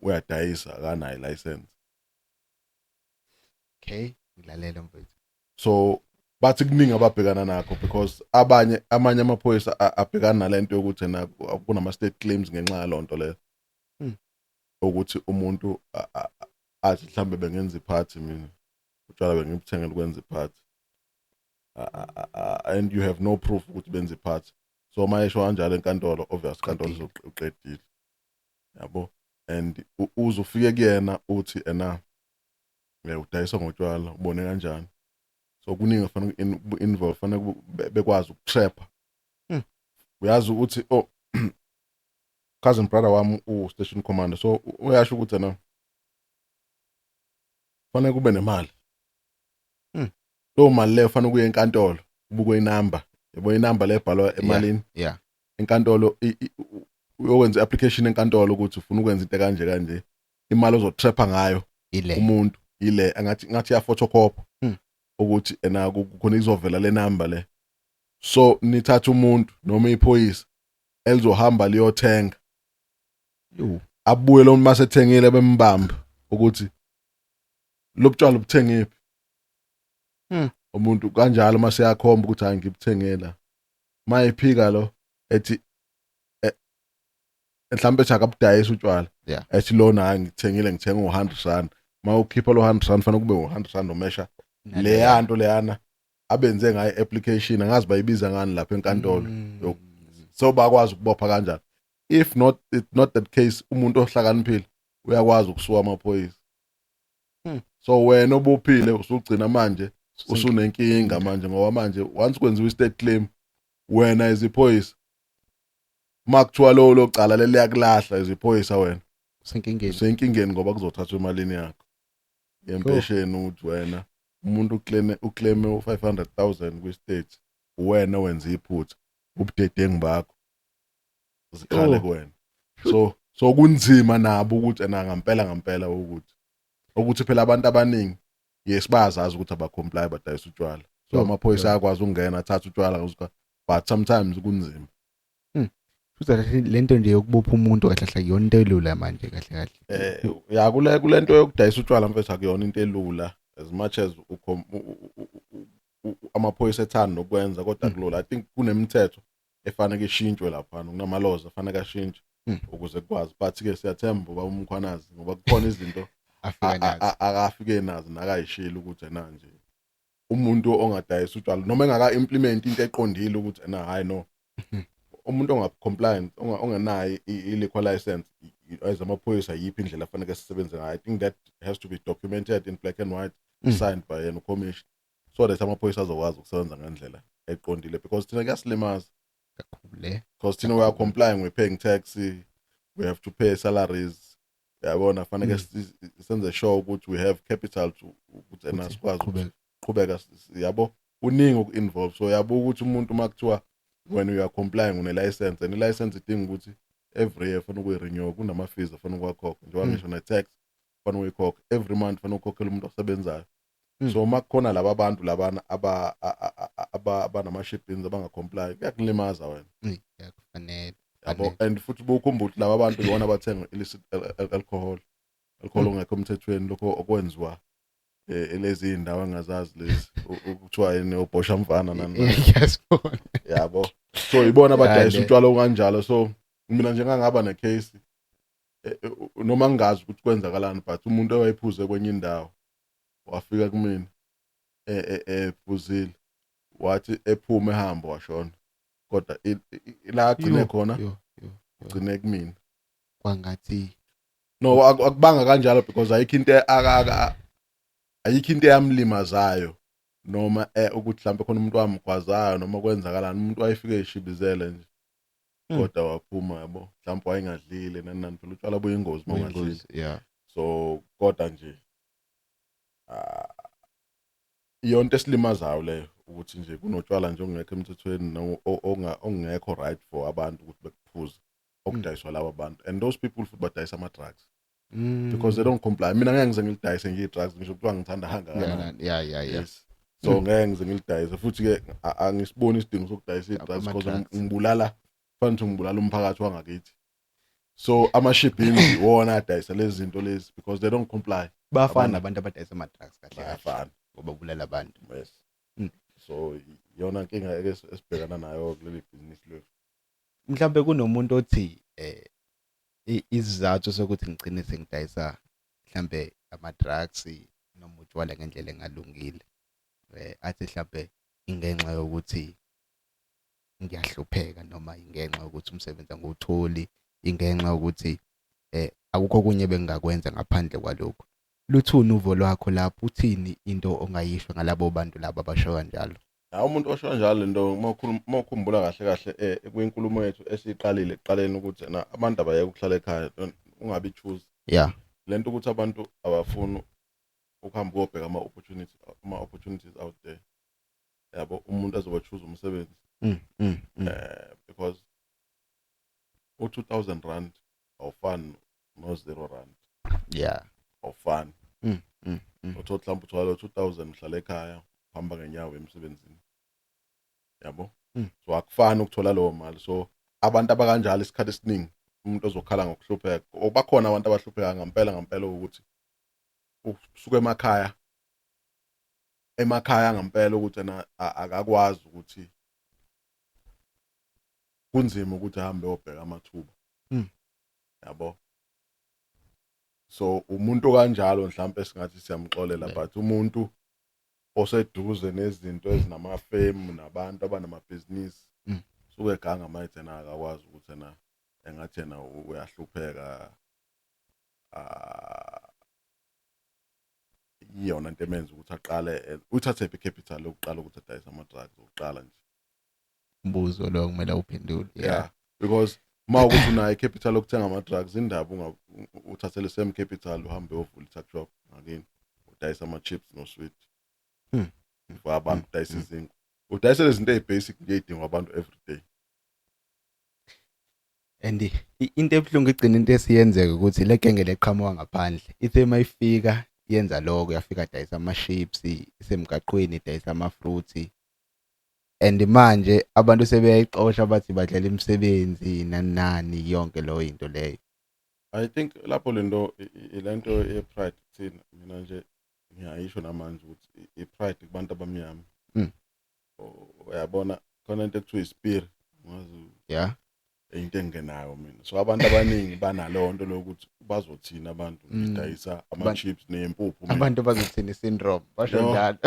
uyadayisa akanayo license. Okay, ngilalela mfethu. So bathi kuningi ababhekana nakho because amanye amaphoyisa abhekana nalento yokuthi ena kunama state claims ngenxa yalonto leyo. Ukuthi umuntu athi mhlambe bengenza iphathi mina utshwala bengibuthenga ukwenza iphathi and you have no proof ukuthi benza iphathi. So mayesho kanjalo enkantolo obvious inkantolo izoqedile. Yabo, and uzofike kuyena uthi ena udayisa ngotshwala ubone kanjani. So kuningi afanele involve fanele bekwazi ukutrapper. Uyazi ukuthi cousin brother wami station commander, so uyasho ukuthi ena fanele kube nemali. Lo mali leyo fanele kuye enkantolo ubukwe inamba, yabo inamba lebhalwa emalini. Yeah. Enkantolo uyokwenza application enkantolo ukuthi ufuna ukwenza into kanje kanje, imali ozotrapper ngayo umuntu ile ngathi ya photocopy ukuthi ena kukhona izovela le number le. So nithatha umuntu noma iphoyisa elizohamba liyothenga abuye lo mase ethengile bembamba ukuthi lobutshalo buthengiphi. Umuntu kanjalo mase yakhomba ukuthi hayi ngibuthengela mayiphika lo ethi mhlambe akabudayisa utshwala ethi lona hayi ngithengile ngithenga u100 mawukhipha lo 100 fanele kube u100 omesha le yanto leyana abenze ngayo application angazi bayibiza ngani lapha enkantolo. So bakwazi ukubopha kanjani. If not that case umuntu ohlakaniphile uyakwazi ukusuka amaphoyisa. So wena obuphile usugcina manje usunenkinga manje ngoba manje once kwenziwa i-state claim wena iziphoyisa makuthiwa lo cala leli yakulahla iziphoyisa wena usenkingeni ngoba kuzothathwa emalini yakho yempesheni ukuthi wena umuntu uclaim u500,000 kwi-state wena wenza iphutha ubudedengu bakho zikhale kuwena. So kunzima nabo ukuthi ngampela ukuthi phela abantu abaningi yes bazazi ukuthi abacomply badayisa utshwala. So amaphoyisa ayakwazi ukungena athatha utshwala but sometimes kunzima. Futhi lento nje yokubopha umuntu kahle kahle yona into elula manje kahle kahle. Ya kulento yokudayisa utshwala mfethu akuyona into elula as much as amaphoyisa ethanda nokwenza kodwa kulula. I think kunemithetho efanele ishintshwe lapha kunamaloza afanele ashintshe ukuze kukwazi but ke siyathemba uba umkhwanazi ngoba kukhona izinto akafike nazo nakayishilo ukuthi ena nje umuntu ongadayisa utshwala noma engaka implement into eqondile ukuthi ena hayi no umuntu ongacompliant ongenayo i-liquor license as amaphoyisa yiphi indlela afanele sisebenze ngayo. I think that has to be documented in black and white, signed by a commission so that amaphoyisa azokwazi ukusebenza ngendlela eqondile because thina kuyasilimaza kakhulu because thina we are complying, we're paying tax, we have to pay salaries. Yabona fanele senze sure ukuthi we have capital to ukuthi ena sikwazi ukuqhubeka yabo uningi uku-involve. So yabo ukuthi umuntu makuthiwa when you are complying une license and license idinga ukuthi every year fanele ukuyi-renew kunama fees afanele ukuwakhokha njengoba ngisho ne-tax fanele uyikhokhe every month fanele ukhokhele umuntu osebenzayo. So makukhona laba bantu labana abanama-shippings abangacomply kuyakulimaza wena. Kufanele yabo and futhi bukhumbula ukuthi laba bantu yibona abathenga illicit alcohol ongekho emthethweni lokho okwenziwa lezi indawo engazazi lezi ukuthiwa yini obhosha mfana nani yabo. So ibona abadayisa utshwala kanjalo. So mina nje ngangaba necase noma ngingazi ukuthi kwenzakalani but umuntu owayiphuze kwenye indawo wafika kumina ephuzile wathi ephume ehamba washona kodwa la agcine khona ugcine kumina kwangathi no akubanga kanjalo because ayikho into yamlimazayo noma ukuthi mhlawumbe khona umuntu wamgwazayo noma kwenzakalani umuntu wayefike eshibizele nje kodwa waphuma yabo mhlawumbe wayengadlile nani phela utshwala buyingozi mongadlile. So kodwa nje iyonto esilimazayo leyo ukuthi nje kunotshwala nje ongekho emthethweni ongekho right for abantu ukuthi bekuphuze okudayiswa laba bantu, and those people futhi badayisa ama-drugs because they Mm. don't comply. Mina ngeke ngize ngilidayise ngiyi-drugs ngisho kuthiwa ngithanda kangakanani. Yeah. Yes. So ngeke ngize ngilidayise futhi-ke angisiboni isidingo sokudayisa i-drugs because ngibulala kufanele ngibulala umphakathi wangakithi. So ama-shippings iwona adayisa lezi zinto lezi because they don't comply. Bafana nabantu abadayisa ama-drugs kahle bayafana ngoba bulala abantu. Yes. So iyona nkinga esibhekana nayo kuleli bhizinisi lethu. Mhlambe kunomuntu othi isizathu sokuthi ngigcine sengidayisa mhlambe ama-drugs noma utshwala ngendlela engalungile. Athi mhlambe ingenxa yokuthi ngiyahlupheka noma ingenxa yokuthi umsebenzi angiwutholi, ingenxa yokuthi akukho kunye bengingakwenza ngaphandle kwalokho. Luthuni uvo lwakho lapho, uthini into ongayisho ngalabo bantu laba abasho kanjalo? Hawu umuntu osho kanjalo nto uma ukhumbula kahle kahle kwinkulumo yethu esiqalile ekuqaleni ukuthi na abantu abayeke ukuhlala ekhaya ungabi choose. Yeah. Lento ukuthi abantu abafuni ukuhamba ukubheka ama-opportunities out there. Yabo umuntu azoba choose umsebenzi. Because u-2,000 rand awufani no-0 rand. Yeah. Awufani. Uthola mhlawumbe uthola 2,000 uhlala ekhaya uhamba ngenyawo emsebenzini. Yabo. So akufani ukuthola leyo mali. So abantu abakanjalo isikhathi esiningi umuntu ozokhala ngokuhlupheka. Bakhona abantu abahlupheka ngempela ukuthi usuke emakhaya ngempela ukuthi akakwazi ukuthi kunzima ukuthi ahambe obheka amathuba. Yabo. So umuntu kanjalo mhlawumbe singathi siyamxolela but umuntu oseduze nezinto ezinamafemu nabantu abanamabhizinisi suke eganga mayithena akakwazi ukuthi na engathena uyahlupheka iyona into emenza ukuthi aqale uthathe icapital lokuqala ukuthi adayise ama-drugs oqala nje. Umbuzo lo kumele uphendule. Yeah, because uma ukuthi unayo icapital lokuthenga ama-drugs indaba uthathe le same capital uhambe ovula i-tuck shop ngakini udayisa ama-chips no-sweet. For abantu udayisa izinto udayisa lezi zinto ezibasic nje ey'dingwa abantu everyday. And into ebuhlungu igcina into esiyenzeka ukuthi le genge leqhamuka ngaphandle ithe mayifika yenza lokho, yafika dayisa ama-chips isemgaqweni, dayisa ama-fruits, and manje abantu sebeyayixosha bathi badlela imisebenzi nani yonke leyo into leyo. I think lapho lento ye-pride thina mina nje ngiyayisho namanje ukuthi i-pride kubantu abamnyama. Uyabona khona into ekuthiwa ispiri ngazi. Yeah. Into engenayo mina. So abantu abaningi banalo nto lokuthi bazothina abantu ngidayisa ama-chips nempuphu. Abantu bazothina syndrome basho njalo.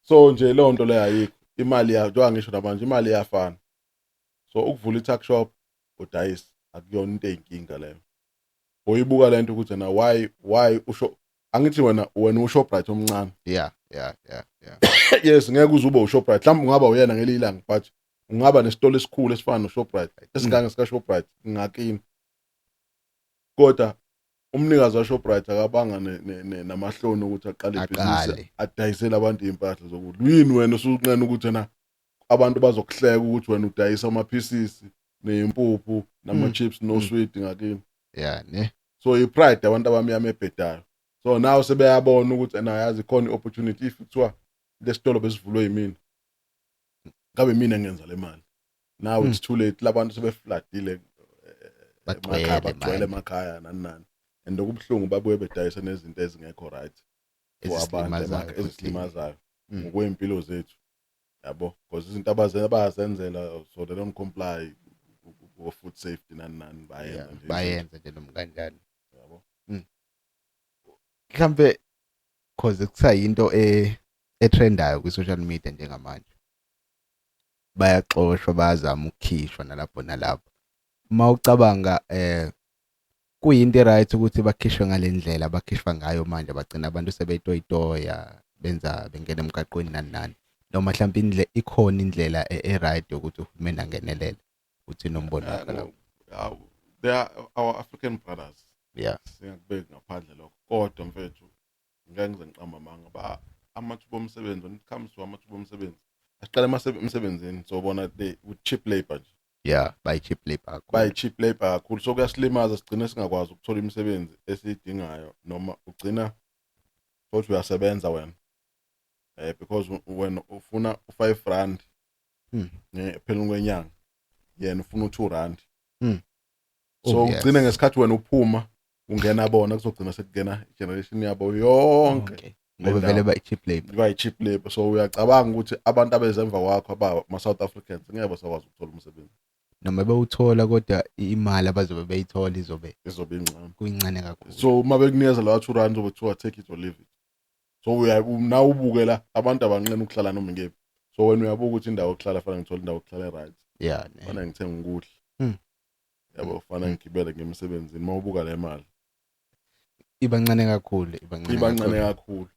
So nje leyo nto leyo ayikho. Imali njengoba ngisho namanje imali iyafana. So ukuvula i-tuck shop udayisa akuyona into eyinkinga leyo. Uyibuka lento ukuthi na why usho angithi wena uShoprite omncane. Yeah. Yes ngeke uze ube uShoprite. Mhlawumbe ungaba uyena ngelilanga but ungaba nesitolo esikhulu esifana noShoprite esigange sika Shoprite ngakini. Kodwa umnikazi waShoprite akabanga namahloni ukuthi aqale ibhizinisi adayisela abantu impahla zokudla. Yini wena usuqena ukuthi na abantu bazokuhleka ukuthi wena udayisa ama-pieces nempuphu nama-chips no-sweet ngakini. Yeah, ne. So i-pride abantu abamnyama ebhedayo. So now sebeyabona ukuthi na yazi khona i-opportunity if kuthiwa lesitolo besivulwe yimina. Ngabe mina ngenza le mali. Now it's too late. Labantu sebefladile bagcwele emakhaya nani. And okubuhlungu babuye bedayisa nezinto ezingekho right. For abantu ezislimazayo ngokwempilo zethu. Yabo, because izinto abazenzela so they don't comply with food safety nani bayenza nje noma kanjani. Yabo. Mhlambe cause kusayinto etrendayo kwi-social media njengamanje. Bayaxoshwa bayazama ukukhishwa nalapho nalapho. Uma ucabanga kuyinto eright ukuthi bakhishwe ngalendlela bakhishwa ngayo manje bagcina abantu sebeyitoyitoya bengena emgaqweni nani noma mhlawumbe ikhona indlela eright yokuthi uhulumeni angenelele uthi nombono wakho lapho. They are our African brothers. Yeah. Singakubeki ngaphandle lokho. Kodwa mfethu ngeke ngize ngiqamba amanga amathuba omsebenzi when it comes to amathuba omsebenzi. Asiqale emsebenzini sobona with cheap labor nje. yeah cheap labor kakhulu. bayi-cheap labor kakhulu, so kuyasilimaza sigcine singakwazi ukuthola imisebenzi esiyidingayo, noma ugcina futhi uyasebenza wena because wena ufuna u5 rand epheleni kwenyanga, yena ufuna u2 rand. So Obvious. ugcine ngesikhathi wena uphuma ungena bona kuzogcina sekungena igeneration yabo yonke ngoba vele ba-cheap labor. bayi-cheap labor. So uyacabanga ukuthi abantu abezemva kwakho ama-South Africans ngeke basakwazi ukuthola umsebenzi, noma bewuthola kodwa imali abazobe beyithola izobe incane. kuyincane kakhulu. So uma bekunikeza lawa 2 rand zobe kuthiwa take it or leave it. So nawe ubuke la abantu abanqena ukuhlala noma ngephi, so wena uyabuka ukuthi indawo yokuhlala fanele ngithole indawo yokuhlala right, fanele ngithenge ukudla, yabo, fanele ngigibele ngemsebenzini. Uma ubuka le mali ibancane kakhulu. kakhulu.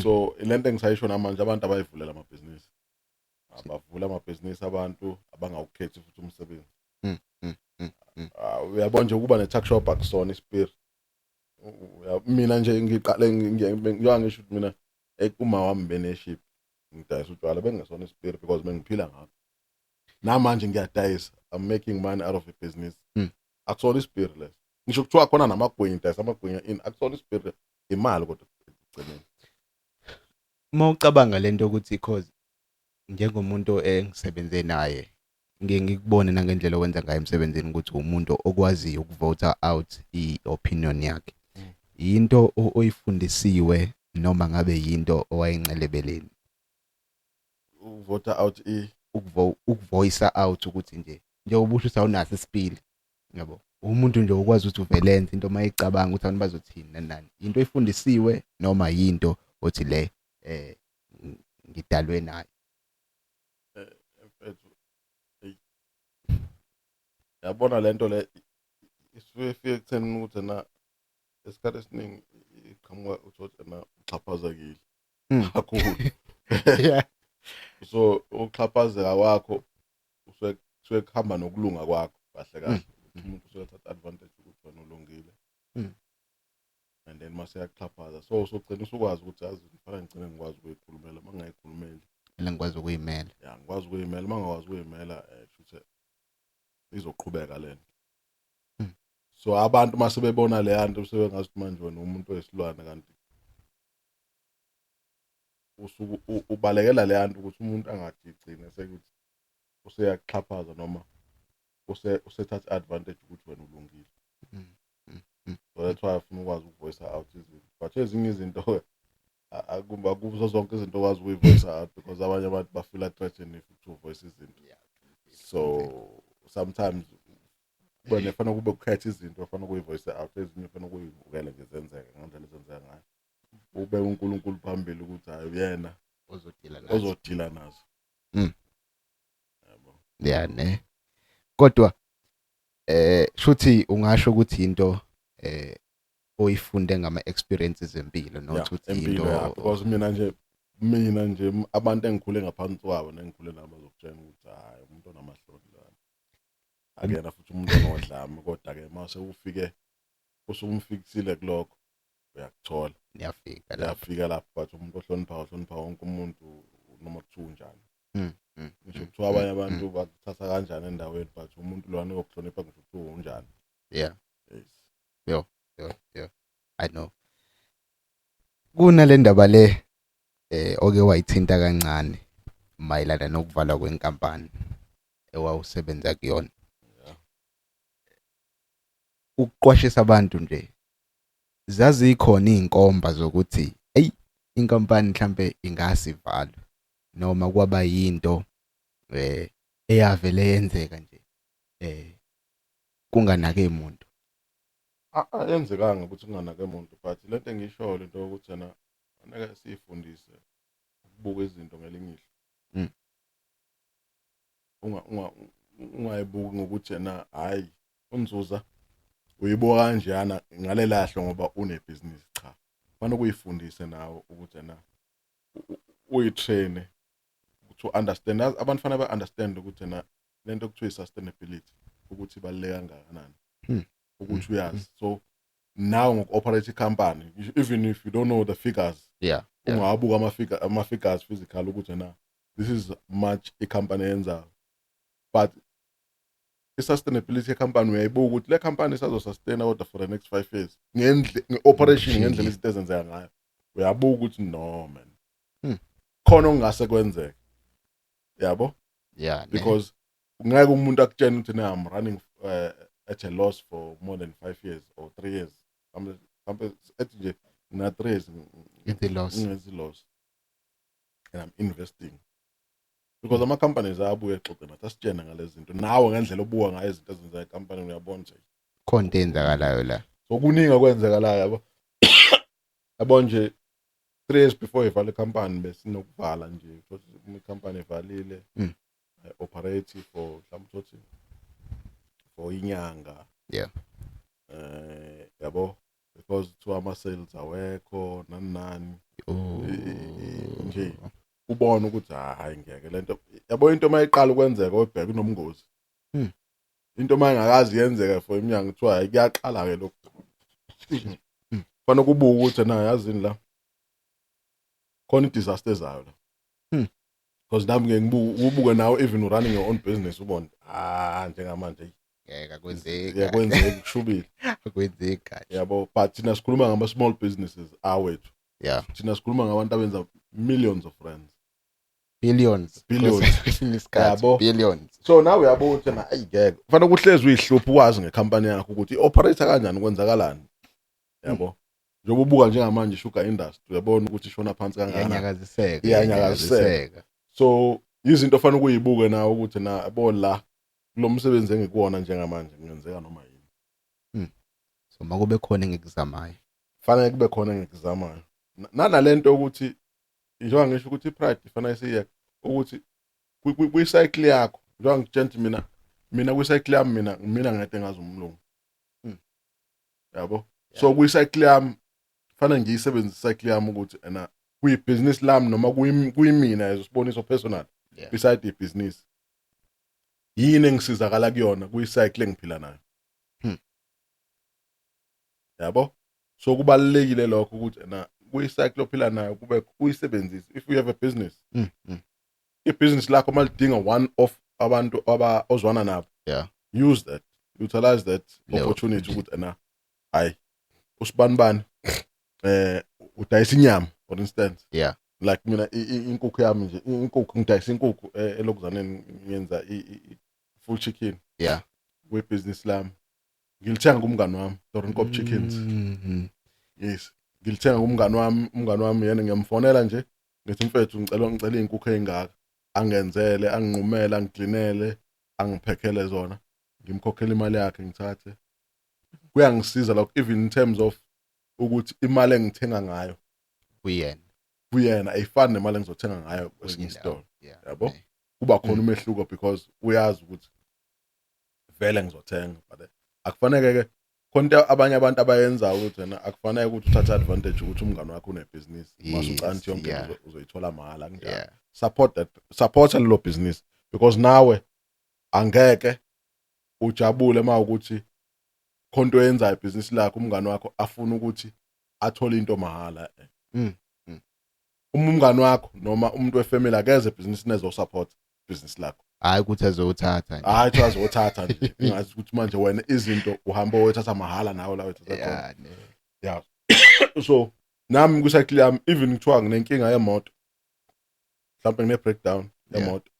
So lento engisayisho namanje, abantu abayivulela amabhizinisi, abavula amabhizinisi, abantu abangawukhethi futhi umsebenzi. Uyabona nje ukuba ne-tuck shop akusona isipiri. Mina nje ngiqale ngisho ukuthi mina uma wami beneship ngidayisa utshwala bengesona isipiri because bengiphila ngakho. Namanje ngiyadayisa, I'm making money out of a business. Akusona isipiri leso. Ngisho kuthiwa khona namagwinya, ngidayisa amagwinya in, akusona isipiri, imali kodwa ekugcineni. Uma ucabanga lento ukuthi because njengomuntu engisebenze naye ngikubone nangendlela owenza ngayo emsebenzini ukuthi umuntu okwaziyo ukuvota out i-opinion yakhe. Into oyifundisiwe noma ngabe yinto owayinqelebeleni Uvota out ukuvoice out ukuthi nje ubusho usawunaso isipili, yabo, umuntu nje ukwazi ukuthi uvelenze into mayicabanga ukuthi abantu bazothini nani, into oyifundisiwe noma yinto othi le ngidalwe nayo. Yabona lento le isifike ekutheni ukuthi na esikhathi esiningi iqhamuka uthi na uxhaphazekile kakhulu. So ukuxhaphazeka kwakho usuke kuhamba nokulunga kwakho kahle kahle, umuntu usuke ethatha advantage ukuthi wena ulungile, and then mase yakuxhaphaza. So usugcina usukwazi ukuthi yazi kufanele ngigcine ngikwazi ukuyikhulumela, uma ngingayikhulumeli ngikwazi ukuyimela. ngikwazi ukuyimela, uma ngikwazi ukuyimela futhi izoqhubeka lento. So abantu mase bebona le yanto sebengazi ukuthi manje wena umuntu wesilwane, kanti usuku ubalekela le yanto ukuthi umuntu angagcine sekuthi useyakuxhaphaza noma usethatha advantage ukuthi wena ulungile. So that's why afuna ukwazi ukuvoice out izinto, but ezinye izinto akuzo zonke izinto okwazi ukuyivoice out because abanye abantu bafila threatened if uvoice izinto. So sometimes wena fanele kube ukhetha izinto ofanele ukuyivoice out, ezinye fanele ukuyivukela nje zenzeke ngendlela ezenzeka ngayo, ube uNkulunkulu phambili ukuthi hayi uyena ozodila nazo. Yabo. Yeah, ne. Kodwa shuthi ungasho ukuthi into oyifunde ngama experiences empilo not ukuthi into because mina nje abantu engikhule ngaphansi kwabo nengikhule nabo zokutshela ukuthi hayi umuntu onamahloni lana akena futhi umuntu onodlame, kodwa ke mase ufike usumfikisile kulokho uyakuthola, niyafika lapho, but umuntu ohlonipha wonke umuntu noma kuthiwa njani. Ngisho kuthiwa abanye abantu bakuthatha kanjani endaweni, but umuntu lwana oyokuhlonipha ngisho kuthiwa unjani. Yeah. Yo. I know. Kunale ndaba le oke wayithinta kancane mayelana nokuvalwa kwenkampani ewawusebenza kuyona. Ukuqwashisa abantu nje zazikhona izinkomba zokuthi hey inkampani mhlambe ingasivalwa noma kwaba yinto eyavele yenzeka nje kunganake umuntu. Ayenzekanga ukuthi kunganake umuntu, but lento engisho lento ukuthi yena anake sifundise ukubuka izinto ngelinye ihlo. Ungayibuki ngokuthi yena hayi unzuza uyibuka kanjana ngalela hlo ngoba unebhizinisi. Cha, kufanele ukuyifundise nawe ukuthi yena uyitrain to understand. Abantu fanele ba-understand ukuthi yena lento kuthiwa i-sustainability ukuthi ibaluleke kangakanani, ukuthi uyazi. So now ngoku-operate i-company, even if you don't know the figures, ungawabuka ama-figures physical ukuthi yena this is much i-company yenzayo, but i-sustainability yecompany uyayibuka ukuthi le company isazosustain kodwa for the next 5 years nge-operation ngendlela izinto ezenzeka ngayo uyabuka ukuthi no man khona okungase kwenzeke yabo because ngeke umuntu akutshene ukuthi I'm running at a loss for more than 5 years or 3 years ethi nje na 3 years in the loss and I'm investing because ama-companies ayabuye exoxe nathi asitshene ngale zinto nawe ngendlela obuka ngayo izinto ezenzeka ecompany uyabona nje khona into enzakalayo la so kuningi okwenzekalayo yabo yabo nje 3 years before ivala company besinokuvala nje ukuthi i-company ivalile operate for mhlawumbe uthi for inyanga yabo because to ama-sales awekho nani nje ubona ukuthi hayi ngeke lento yabo into mayiqala ukwenzeka webheka unomngozi into mayingakazi yenzeka for iminyanga kuthiwa hayi kuyaqala ke lokho kufanele kubuka ukuthi na yazini la khona i-disaster ezayo la because nami ngeke ngibuke nawe even running your own business ubone njengamanje ngeke kwenzeka yakwenzeka kushubile kwenzeka yabo but thina sikhuluma ngama small businesses awethu thina sikhuluma ngabantu abenza millions of rands billions yabo billions so nawe uyabona ukuthi na ayigeke kufanele ukuhlezi uyihlupha ukwazi ngecompany yakho ukuthi i-operate kanjani kwenzakalani yabo njengoba ubuka njengamanje sugar industry uyabona ukuthi ishona phansi kangakanani iyanyakaziseka so izinto ofanele ukuyibuke nawe ukuthi na yabo la lo msebenzi engikuwona njengamanje kungenzeka noma yini so makube khona engikuzamayo fanele kube khona engikuzamayo nalento ukuthi njengoba ngisho ukuthi i-pride ifanele siyeke ukuthi kwi-cycle yakho njengoba ngitshela mina kwi-cycle yami mina ngede ngazi umlungu yabo so kwi-cycle yami fanele ngiyisebenzise i-cycle yami ukuthi ena kuyi-business lami noma kuyimina as usiboniso personal beside i-business yini engisizakala kuyona kuyi-cycle engiphila nayo yabo so kubalekile lokho ukuthi ena kuyi-cycle ophila nayo kube uyisebenzise if you have a business i-business lakho malidinga one of abantu ozwana nabo use that utilize that opportunity ukuthi ena hayi usibanibani udayisa inyama for instance like mina inkukhu yami nje inkukhu ngidayisa inkukhu elokuzaneni ngenza full chicken we-business lami ngilithenga kumngani wami Dorenkop Chickens yes ngilithenga umngani wami yena ngiyamfonela nje ngithi mfethu ngicela izinkukhu ezingaka angenzele anginqumele angiklinele angiphekhele zona ngimkhokhela imali yakhe ngithathe kuyangisiza lokho even in terms of ukuthi imali engithenga ngayo kuyena ayifani nemali engizothenga ngayo kwesinye isitolo yabo kuba khona umehluko because uyazi ukuthi vele ngizothenga but akufanele ke khona abanye abantu abayenza ukuthi wena akufanele ukuthi uthathe advantage ukuthi umngane wakho unebusiness masucanti yonke uzoyithola mahala kanjalo support lelo business because nawe angeke ujabule mawukuthi khonto yenza ibusiness lakho umngane wakho afuna ukuthi athole into mahala umngane wakho noma umuntu wefamily akeze business nezo support business lakho hayi ukuthi azothatha nje hayi azothatha nje ingazi ukuthi manje wena izinto uhamba uyothatha mahala nawe la wethatha yeah so nami ku-cycle yami even ngithiwa nginenkinga yemoto mhlawumbe ngine breakdown yemoto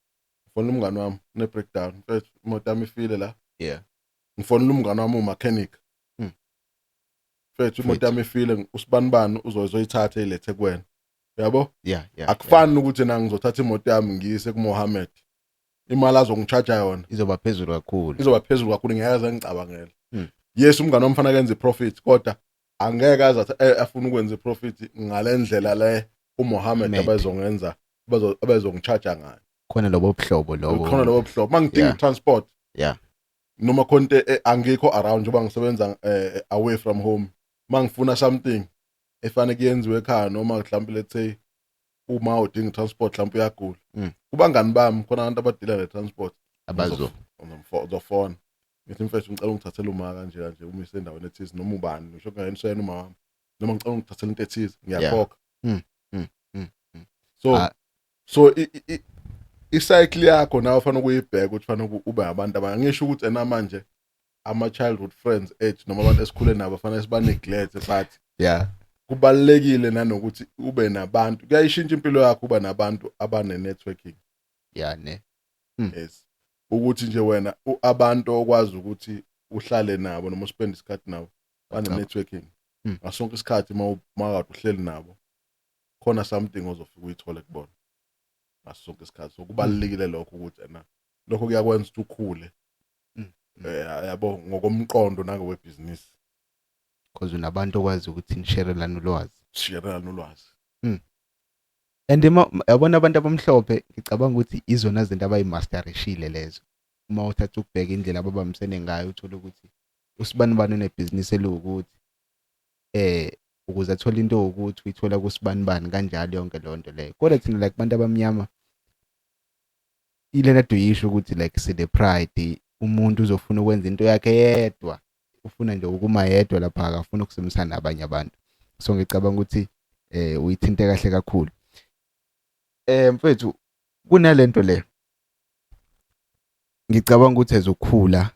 ngifona umngane wami une breakdown mfethu imoto yami ifile la ngifona umngane wami umechanic mfethu imoto yami ifile usibanibani uzoyithatha ilethe kuwena yabo akufani ukuthi na ngizothatha imoto yami ngiyise kuMohammed imali azongicharge yona izoba phezulu kakhulu ngeke aze ngicabangela yes umngane wami mfana kenze profit kodwa angeke azathi afuna ukwenza profit ngalendlela le uMohammed abazongenza abazongicharge ngayo khona lobo buhlobo mangidinga transport noma konke angikho around njengoba ngisebenza away from home mangifuna something efane kuyenziwe ekhaya noma mhlawumbe let's say uma udinga transport mhlawumbe uyagula kubangani bami khona abantu abadila ne-transport uzofona ngithi mfethu ngicela ungithathele uma kanje umise endaweni ethize noma ubani usho ngayena uma wami noma ngicela ungithathele into ethize ngiyakhokha so icycle yakho nawe ufanele ukuyibheka ukuthi fanele ube abantu ngisho ukuthi manje ama-childhood friends ethu noma abantu esikhule nabo fanele siba-neglect but yeah kubalulekile nanokuthi ube nabantu kuyayishintsha impilo yakho uba nabantu abane-networking yeah ne yes ukuthi nje wena abantu okwazi ukuthi uhlale nabo noma uspend isikhathi nabo bane-networking ngasonke isikhathi mawukade uhleli nabo khona something ozofika uyithole kubona ngasonke isikhathi so kubalulekile lokho ukuthi lokho kuyakwenza ukuthi ukhule yabo ngokomqondo nangowebhizinisi because unabantu okwazi ukuthi nisherelane ulwazi and yabona abantu abamhlophe ngicabanga ukuthi izona zinto abayimasterishile lezo uma uthatha ukubheka indlela ababambisene ngayo uthola ukuthi usibanibani unebhizinisi elukuthi ukuze athole into ukuthi uyithola kusibanibani kanjalo yonke lonto leyo kodwa thina like abantu abamnyama ilena duyisho ukuthi like sile pride umuntu uzofuna ukwenza into yakhe yedwa ufuna nje ukuma yedwa lapha akafuna ukusebenzisana nabanye abantu so ngicabanga ukuthi uyithinte kahle kakhulu mfethu kunalento le ngicabanga ukuthi ezokhula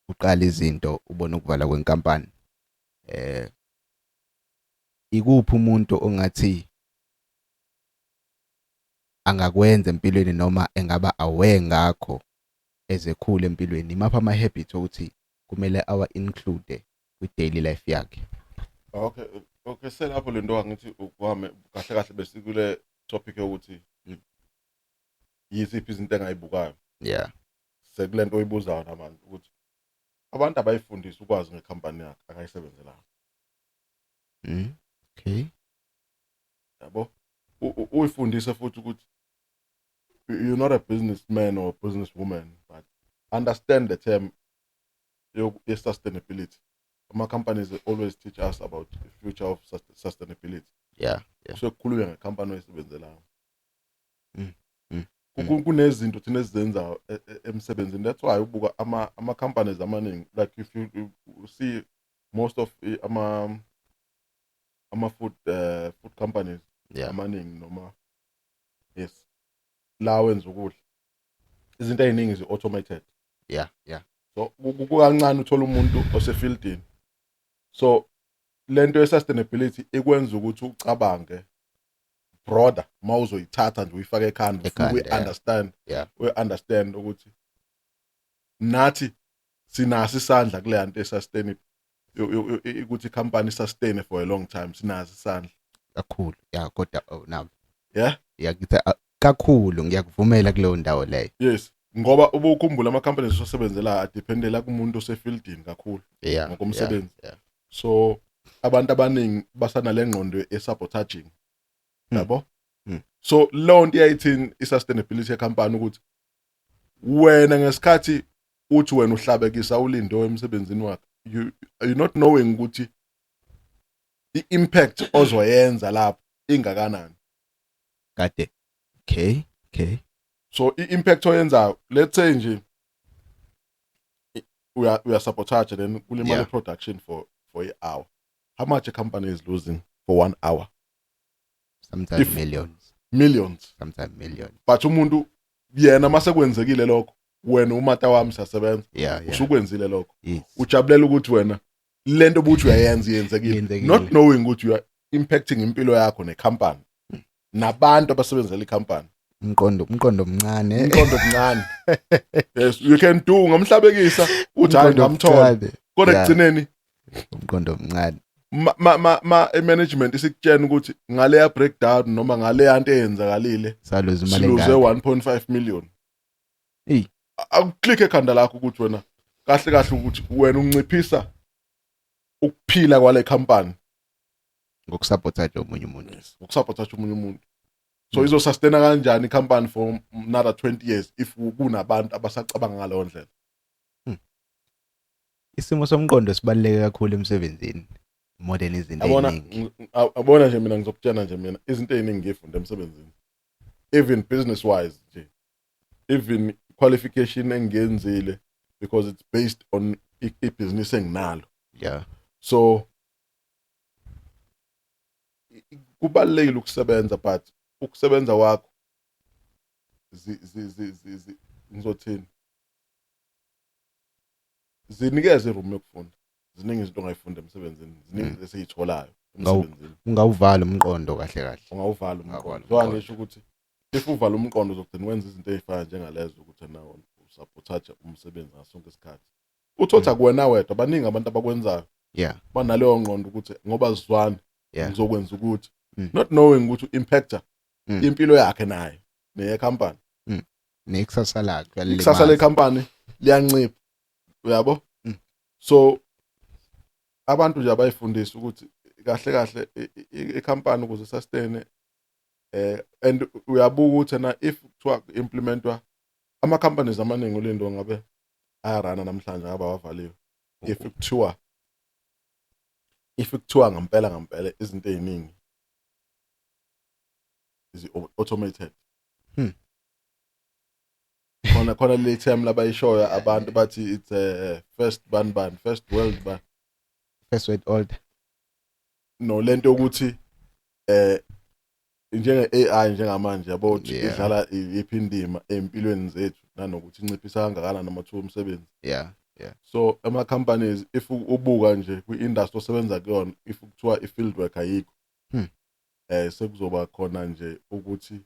uqala izinto ubone ukuvala kwenkampani ikuphi umuntu ongathi angakwenza empilweni noma engaba aware ngakho ezekhula empilweni imapha ama habits ukuthi kumele include kwi daily life yakhe okay selapho lento angithi ukwame kahle bese kule topic yokuthi yiziphi izinto engayibukayo yeah sekulento oyibuzayo namanje ukuthi abantu abayifundisa ukwazi ngekhampani yakhe akayisebenzelayo okay yabo uyifundise futhi ukuthi you're not a businessman or a businesswoman but understand the term sustainability. Companies always teach us about the future of sustainability. Yeah. So kukhulunywa ngekhampani oyisebenzelayo. Kunezinto thina esizenza emsebenzini. That's why ubuka ama companies amaningi like if you see most of food companies amaningi noma yes la wenza ukudla izinto eziningi zi-automated. Yeah. So kukancane uthola umuntu osefieldini so lento ye-sustainability ikwenza ukuthi ucabange broader uma uzoyithatha nje uyifake ekhanda we-understand ukuthi nathi sinaso isandla kule nto e-sustainable ukuthi i-company sustain for a long time sinaso isandla kakhulu kodwa nami ngithi kakhulu ngiyakuvumela kuleyo ndawo leyo yes ngoba ubukhumbula ama-companies osebenzela adependela kumuntu osefieldini kakhulu ngokomsebenzi so abantu abaningi basanale ngqondo e-sabotaging yabo so leyo nto iyayithini i-sustainability yecompany ukuthi wena ngesikhathi uthi wena uhlabekisa ulindo emsebenzini wakhe you not knowing ukuthi i-impact ozoyenza lapho ingakanani kade okay so i-impact oyenzayo let's say nje we are sabotage then kulimala production for an hour. How much a company is losing for 1 hour? Sometimes millions. Sometimes millions. But umuntu yena mase kwenzekile lokho wena umata wami siyasebenza usukwenzile lokho ujabulela ukuthi wena lento obuthi uyayenza yenzekile not knowing ukuthi you are impacting impilo yakho necompany nabantu abasebenzela icompany. Umqondo mncane. Yes, you can do ngamhlabekisa uthi hayi ngamthola kodwa ekugcineni umqondo mncane. Management isikutshena ukuthi ngale breakdown noma ngale yanto eyenzakalile saluze imali engaka 1.5 million. Akuklik ekhanda lakho ukuthi wena kahle ukuthi wena unciphisa ukuphila kwale company ngokusabotage omunye umuntu. So izo sustain kanjani icompany for another 20 years if kunabantu abasacabanga ngaleyo ndlela. Isimo somqondo sibaluleke kakhulu emsebenzini. Modern izinto eziningi. Abona nje mina ngizokutshena nje mina izinto eziningi ngifunda emsebenzini. Even business wise nje. Even qualification engenzile because it's based on i-business enginalo. Yeah. So kubalulekile ukusebenza but ukusebenza wakho ngizothini, zinikeze iroom yokufunda. Ziningi izinto ongayifunda emsebenzini, ziningi esiyitholayo emsebenzini. Ungawuvala umqondo kahle kahle. Ungawuvala umqondo. So angisho ukuthi if uvala umqondo uzogcina wenza izinto ezifana njengalezo ukuthi nawo usabotage umsebenzi ngasonke isikhathi. Uthothi akuwena wedwa, baningi abantu abakwenzayo. Yeah. Banaleyo ngqondo ukuthi ngoba sizwana ngizokwenza ukuthi, not knowing ukuthi impactor impilo yakhe naye neyekhampani. Nekusasa lakhe ikusasa lekhampani liyancipha, uyabo. So abantu nje abayifundisa ukuthi kahle kahle ikhampani ukuze sustain and uyabuka ukuthi na if kuthiwa implementwa ama companies amaningi ulendo ngabe ayarana namhlanje ngaba wavaliwe. If kuthiwa ngempela izinto eziningi is automated. Khona le term labayishoyo abantu bathi it's first world order. No, lento yokuthi njenge AI njengamanje yabo idlala iphindima empilweni zethu nanokuthi inciphisa kangakanani amathuba omsebenzi. Yeah. So ama companies if ubuka nje kwi-industry osebenza kuyona, if kuthiwa i-field work ayikho, sekuzoba khona nje ukuthi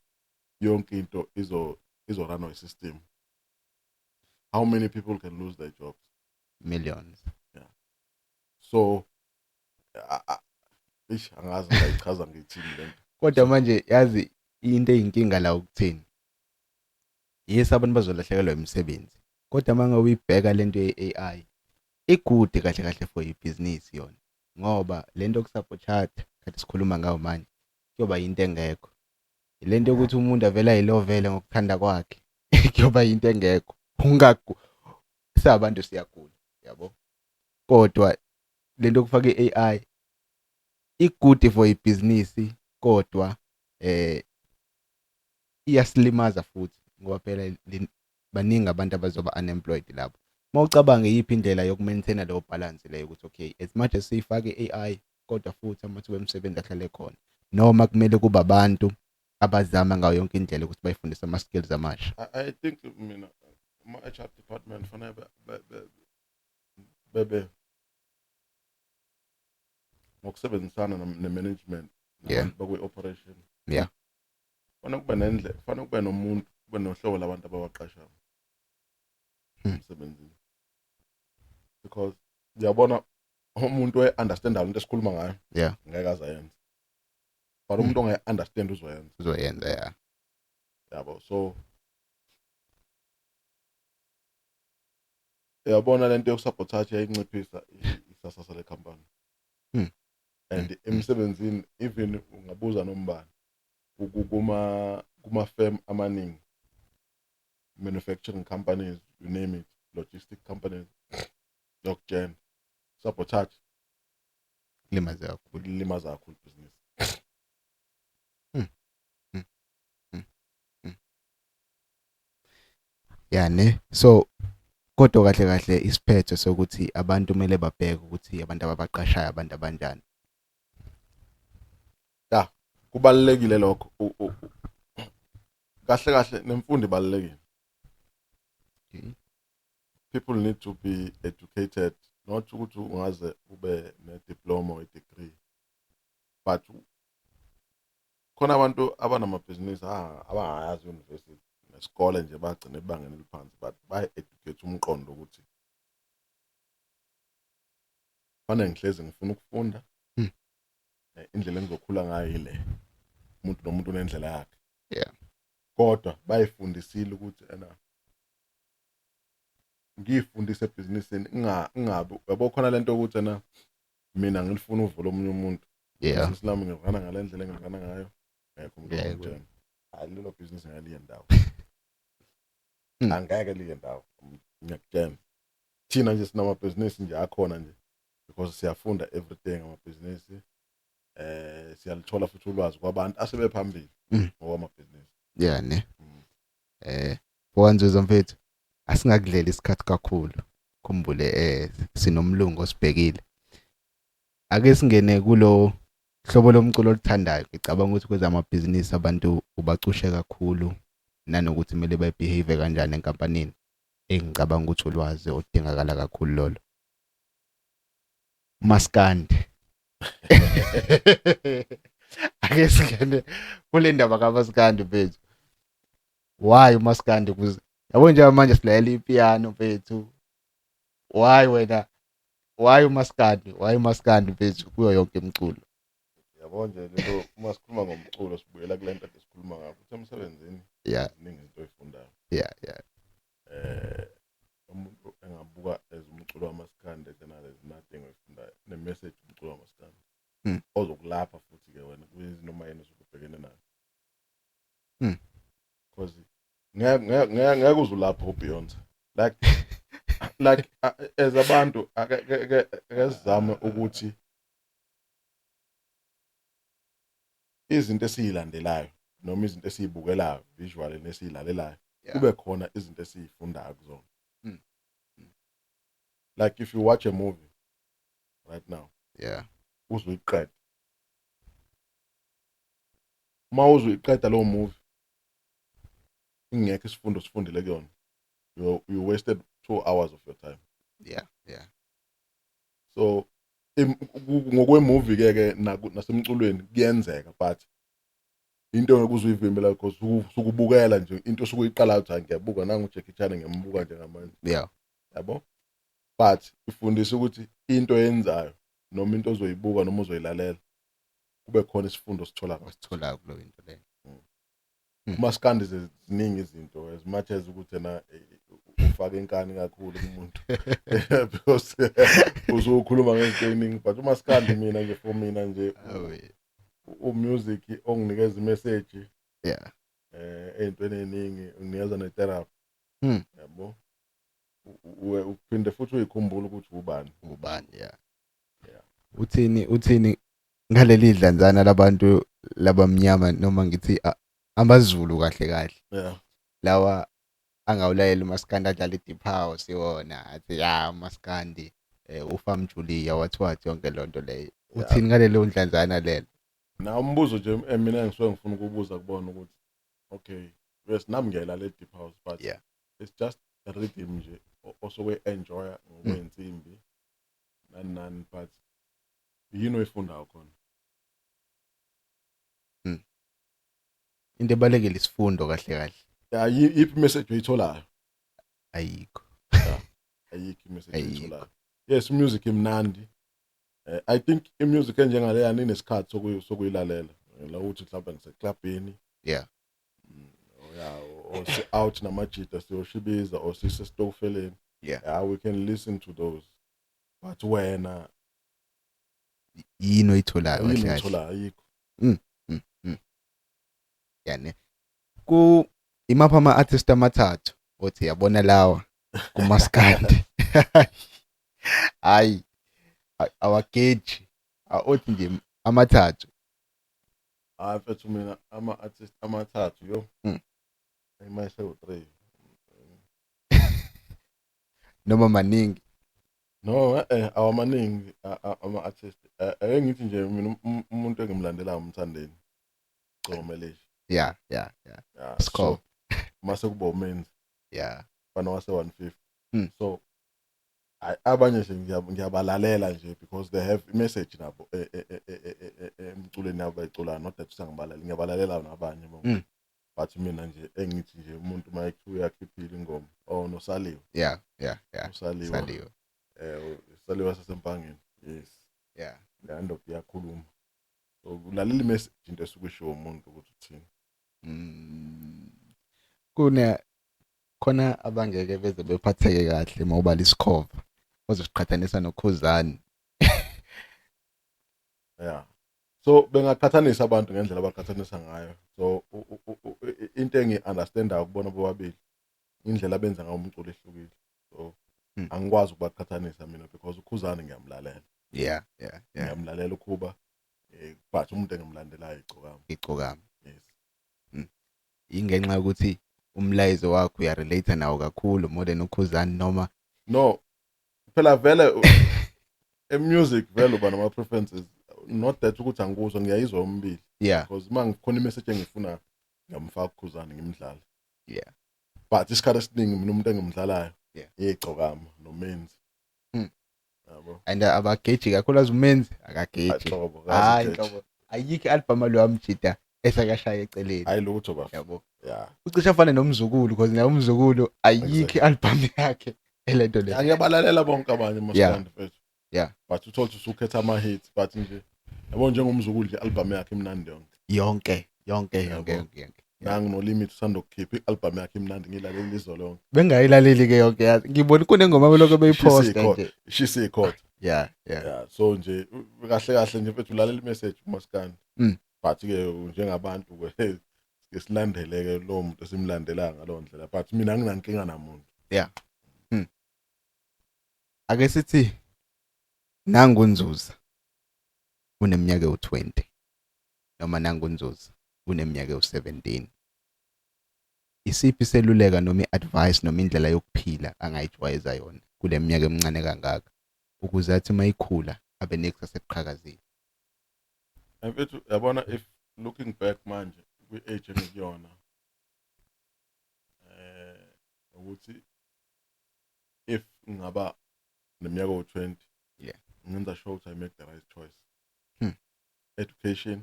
yonke into izoranwa i-system. How many people can lose their jobs? Millions. Yeah. So angazi ngayichaza ngithini lento. Kodwa manje yazi into eyinkinga la ukuthini. Yes, abantu bazolahlekelwa imisebenzi. Kodwa manje uyibheka lento ye-AI igude kahle kahle for ibusiness yona. Ngoba lento yokusabotage kathi sikhuluma ngayo manje kuyoba into engekho. Lento yokuthi umuntu avela yilovele ngokuthanda kwakhe kuyoba into engekho. Sabantu siyagula, yabo. Kodwa lento yokufaka i-AI igude for ibusiness kodwa iyasilimaza futhi ngoba phela baningi abantu abazoba unemployed lapho. Mawucabanga yiphi indlela yokumaintain leyo balance leyo ukuthi okay, as much as siyifake AI kodwa futhi amathuba emisebenzi ahlale khona, noma kumele kuba abantu abazama ngayo yonke indlela ukuthi bayifundise ama skills amasha. I think mina ama HR department fanele bebe ngokusebenzisana ne-management nabantu bakwi-operation. Yeah. Fanele kube nendlela, fanele kube nomuntu, kube nohlobo labantu abawaqashayo emsebenzini. Because uyabona umuntu oyi-understandayo into esikhuluma ngayo, ngeke azayenza. But umuntu ongayi-understand uzoyenza, yeah. Yabo, so uyabona lento yokusabotage yayinciphisa isasasa lekhampani. And emsebenzini even ungabuza nombani kuma firm amaningi, manufacturing companies, you name it, logistic companies, blockchain, sabotage limaza kakhulu business. Yeah, ne. So kodwa kahle kahle isiphetho sokuthi abantu kumele babheke ukuthi abantu ababaqashayo abantu abanjani. Yeah, kubalekile lokho. Kahle nemfundo ibalekile. People need to be educated, not ukuthi ungaze ube ne-diploma or degree, but khona abantu abanamabhizinisi abangayazi university nesikole nje bagcine ebangeni eliphansi, but bayi-educate umqondo ukuthi fanele ngihlezi ngifuna ukufunda, indlela engizokhula ngayo ile, umuntu nomuntu unendlela yakhe. Yeah. Kodwa bayifundisile ukuthi ngifundise ebhizinisini ingabe yabo khona lento ukuthi mina ngilifuna uvula omunye umuntu. Business lami ngirana ngale ndlela engirana ngayo. Ngekho umuntu ongitshela. Hayi lelo business ngaliye ndawo. Angeke liye ndawo. Ngiyakutshela. Thina nje sinama business nje akhona nje because siyafunda everyday ngama business. Siyalithola futhi ulwazi kwabantu asebephambili ngokwama business. Yeah, ne. Wanzuza mfethu. Asingakudlela isikhathi kakhulu. Khumbule sinomlungu osibhekile. Ake singene kulo hlobo lomculo oluthandayo. Ngicabanga ukuthi kwezamabhizinisi abantu ubacushe kakhulu nanokuthi kumele babehave kanjani enkampanini. Engicabanga ukuthi ulwazi odingakala kakhulu lolo. Maskandi. Ake singene kule ndaba kaMaskandi mfethu. Why uMaskandi kuze yabo nje manje silalela ipiano mfethu. Why wena? Why uMaskandi? Why uMaskandi mfethu kuyo yonke imiculo? Yabo nje lento uma sikhuluma ngomculo sibuyela kule nto esikhuluma ngakho ukuthi emsebenzini Yeah, ziningi izinto oyifundayo. yeah, yeah. Umuntu engabuka umculo wamaskandi then there's nothing oyifundayo ne-message umculo wamaskandi ozokulapha futhi ke wena kuyizinoma yena usubhekene nayo because ngeke uzulapha uBeyonce like as abantu ake sizame ukuthi izinto esizilandelayo noma izinto esizibukelayo visually nesizilalelayo kube khona izinto esizifundayo kuzona. Like if you watch a movie right now, Yeah. uzuyiqeda. Uma uzuyiqeda lo movie, ingekho isifundo sifundile kuyona. You wasted 2 hours of your time. Yeah, yeah. So ngokwe movie ke nasemculweni kuyenzeka but into ekuzuyivimbela because ukubukela nje into osukuyiqala uthi ngiyabuka nangu Jackie Chan ngiyambuka nje ngamanje. Yeah. Yabo? But ifundisa ukuthi into yenzayo noma into ozoyibuka noma uzoyilalela kube khona isifundo sithola Wasithola kulo into leyo. uMaskandi ziningi izinto as much as ukuthi na ufake inkani kakhulu kumuntu because uzokhuluma ngezinto eziningi but uMaskandi mina nje for mina nje music onginikeza imessage Yeah. ey'ntweni ey'ningi unginikeza netherapy. Yabo? Uphinde futhi uyikhumbula ukuthi ubani. Yeah. Uthini ngaleli dlanzana labantu labamnyama noma ngithi amaZulu kahle. Yeah. Lawa angawulayela uMaskandi adlala i-deep house yona athi ya uMaskandi uFam Julia wathi yonke lonto leyo. Uthini ngalelo dlanzana lelo? Na umbuzo nje mina engisuke ngifuna ukubuza kubona ukuthi okay yes nami ngiyayilala deep house but yeah, it's just a rhythm nje osoke enjoy ngokwensimbi nani but yini oyifundayo khona? Into ebalekile isifundo kahle. Yeah, yiphi message oyitholayo? Ayikho. Ayikho message oyitholayo. Yes, music imnandi. I think imusic enjengaleya inesikhathi sokuyilalela. La uthi mhlawumbe ngiseclubini. Yeah. Or out namajita siyoshibiza or sisesitofeleni. Yeah. We can listen to those. But wena yini oyitholayo kahle. Ayikho. Yani ku imapha ama-artist amathathu othi yabona lawa kuMaskandi. Hayi awageji othi nje amathathu. Mfethu mina ama-artist amathathu yo. Ayimayise u3. Noma maningi. No, awamaningi ama-artist. Ngithi nje mina umuntu engimlandelayo umthandeni. Gcomeleshi. Yeah. So mase kuba umenzi. Yeah. Bana wase 150. So abanye nje ngiyabalalela nje because they have message nabo emculweni yabo bayiculayo not that usangibalalela ngiyabalalela nabanye bonke. But mina nje engithi nje umuntu mayekhe uyakhiphila ingoma nosaliwe. Yeah. Usaliwe. Usaliwe sasempangeni. Yes. Yeah. Ngando kuyakhuluma. So ulalela message into esukusho umuntu ukuthi uthini. Khona abangeke beze bephatheke kahle mawubala isikhova ozoziqhathanisa noKhuzani. Yeah. So bengaqhathanisa abantu ngendlela abaqhathanisa ngayo. So into engi-understandayo ukubona bobabili indlela abenza ngayo umculo ehlukile. So angikwazi ukubaqhathanisa mina because uKhuzani ngiyamlalela. Yeah. Ngiyamlalela ukhuba but umuntu engimlandelayo Igcokama. Yes. Ingenxa yokuthi umlayezo wakho uyarelate nawo kakhulu more than uKhuzani noma no phela vele music vele uba nama preferences not that ukuthi angikuzwa ngiyayizwa umbili. Yeah. Because uma ngikhona imessage engifuna ngiyamfaka uKhuzani ngimdlala. Yeah. but isikhathi esiningi mina umuntu engimdlalayo Yeah. igcokama nomenzi Mm. yabo And abageji kakhulu azumenzi akageji. Hlobo Hayi kazi nhlobo. Ayikho i-album lo wamjida esakashaya eceleni. hayi lutho bafu Yabo. yeah Ucisha afane nomzukulu because naye umzukulu ayikho i-album yakhe elento le. ngiyabalalela bonke abanye maskandi mfethu Yeah. but uthola ukuthi usukhetha ama hits but nje yabo njengomzukulu nje album yakhe imnandi yonke Yonke. nangu no limit usanda ukukhipha i-album yakhe imnandi ngilalela izolo lonke Bengayilaleli ke yonke yazi. Ngibona kunengoma beloko beyiposta nje. ishisa ikhotha Yeah. so nje kahle nje mfethu ulalela i-message maskandi but ke njengabantu ke silandeleke lo muntu esimlandela ngalo ndlela but mina anginankinga namuntu Yeah. Ake sithi nangunzuza uneminyaka u20 noma nangunzuza uneminyaka u17. Isiphi seluleka noma iadvice noma indlela yokuphila angayijwayeza yona kule minyaka emincane kangaka ukuze athi mayikhula abe nekusasa eqhakazile. mfethu yabona if looking back manje kwi-age engikuyona ukuthi if ngaba neminyaka u20 yeah ngenza sure ukuthi I make the right choice education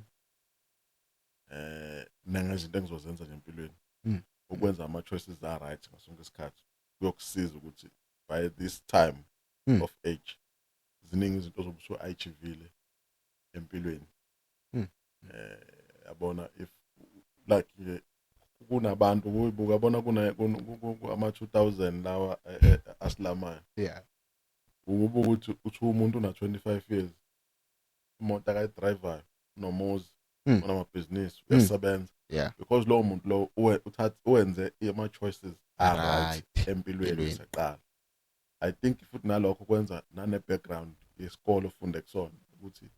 nangezinto engizozenza nje empilweni ukwenza ama choices are right ngasonke isikhathi kuyokusiza ukuthi by this time of age ziningi izinto ozobuso achievile empilweni yabona if like kunabantu kuyibuka bona kuna ama 2000 lawa asilamayo yeah ukubuka ukuthi uthi umuntu una 25 years imoto akayidriver nomuzi ona business uyasebenza yeah because lo muntu lo uwenze ama choices are right empilweni seqala I think futhi nalokho kwenza nane background yesikole ufunde kusona ukuthi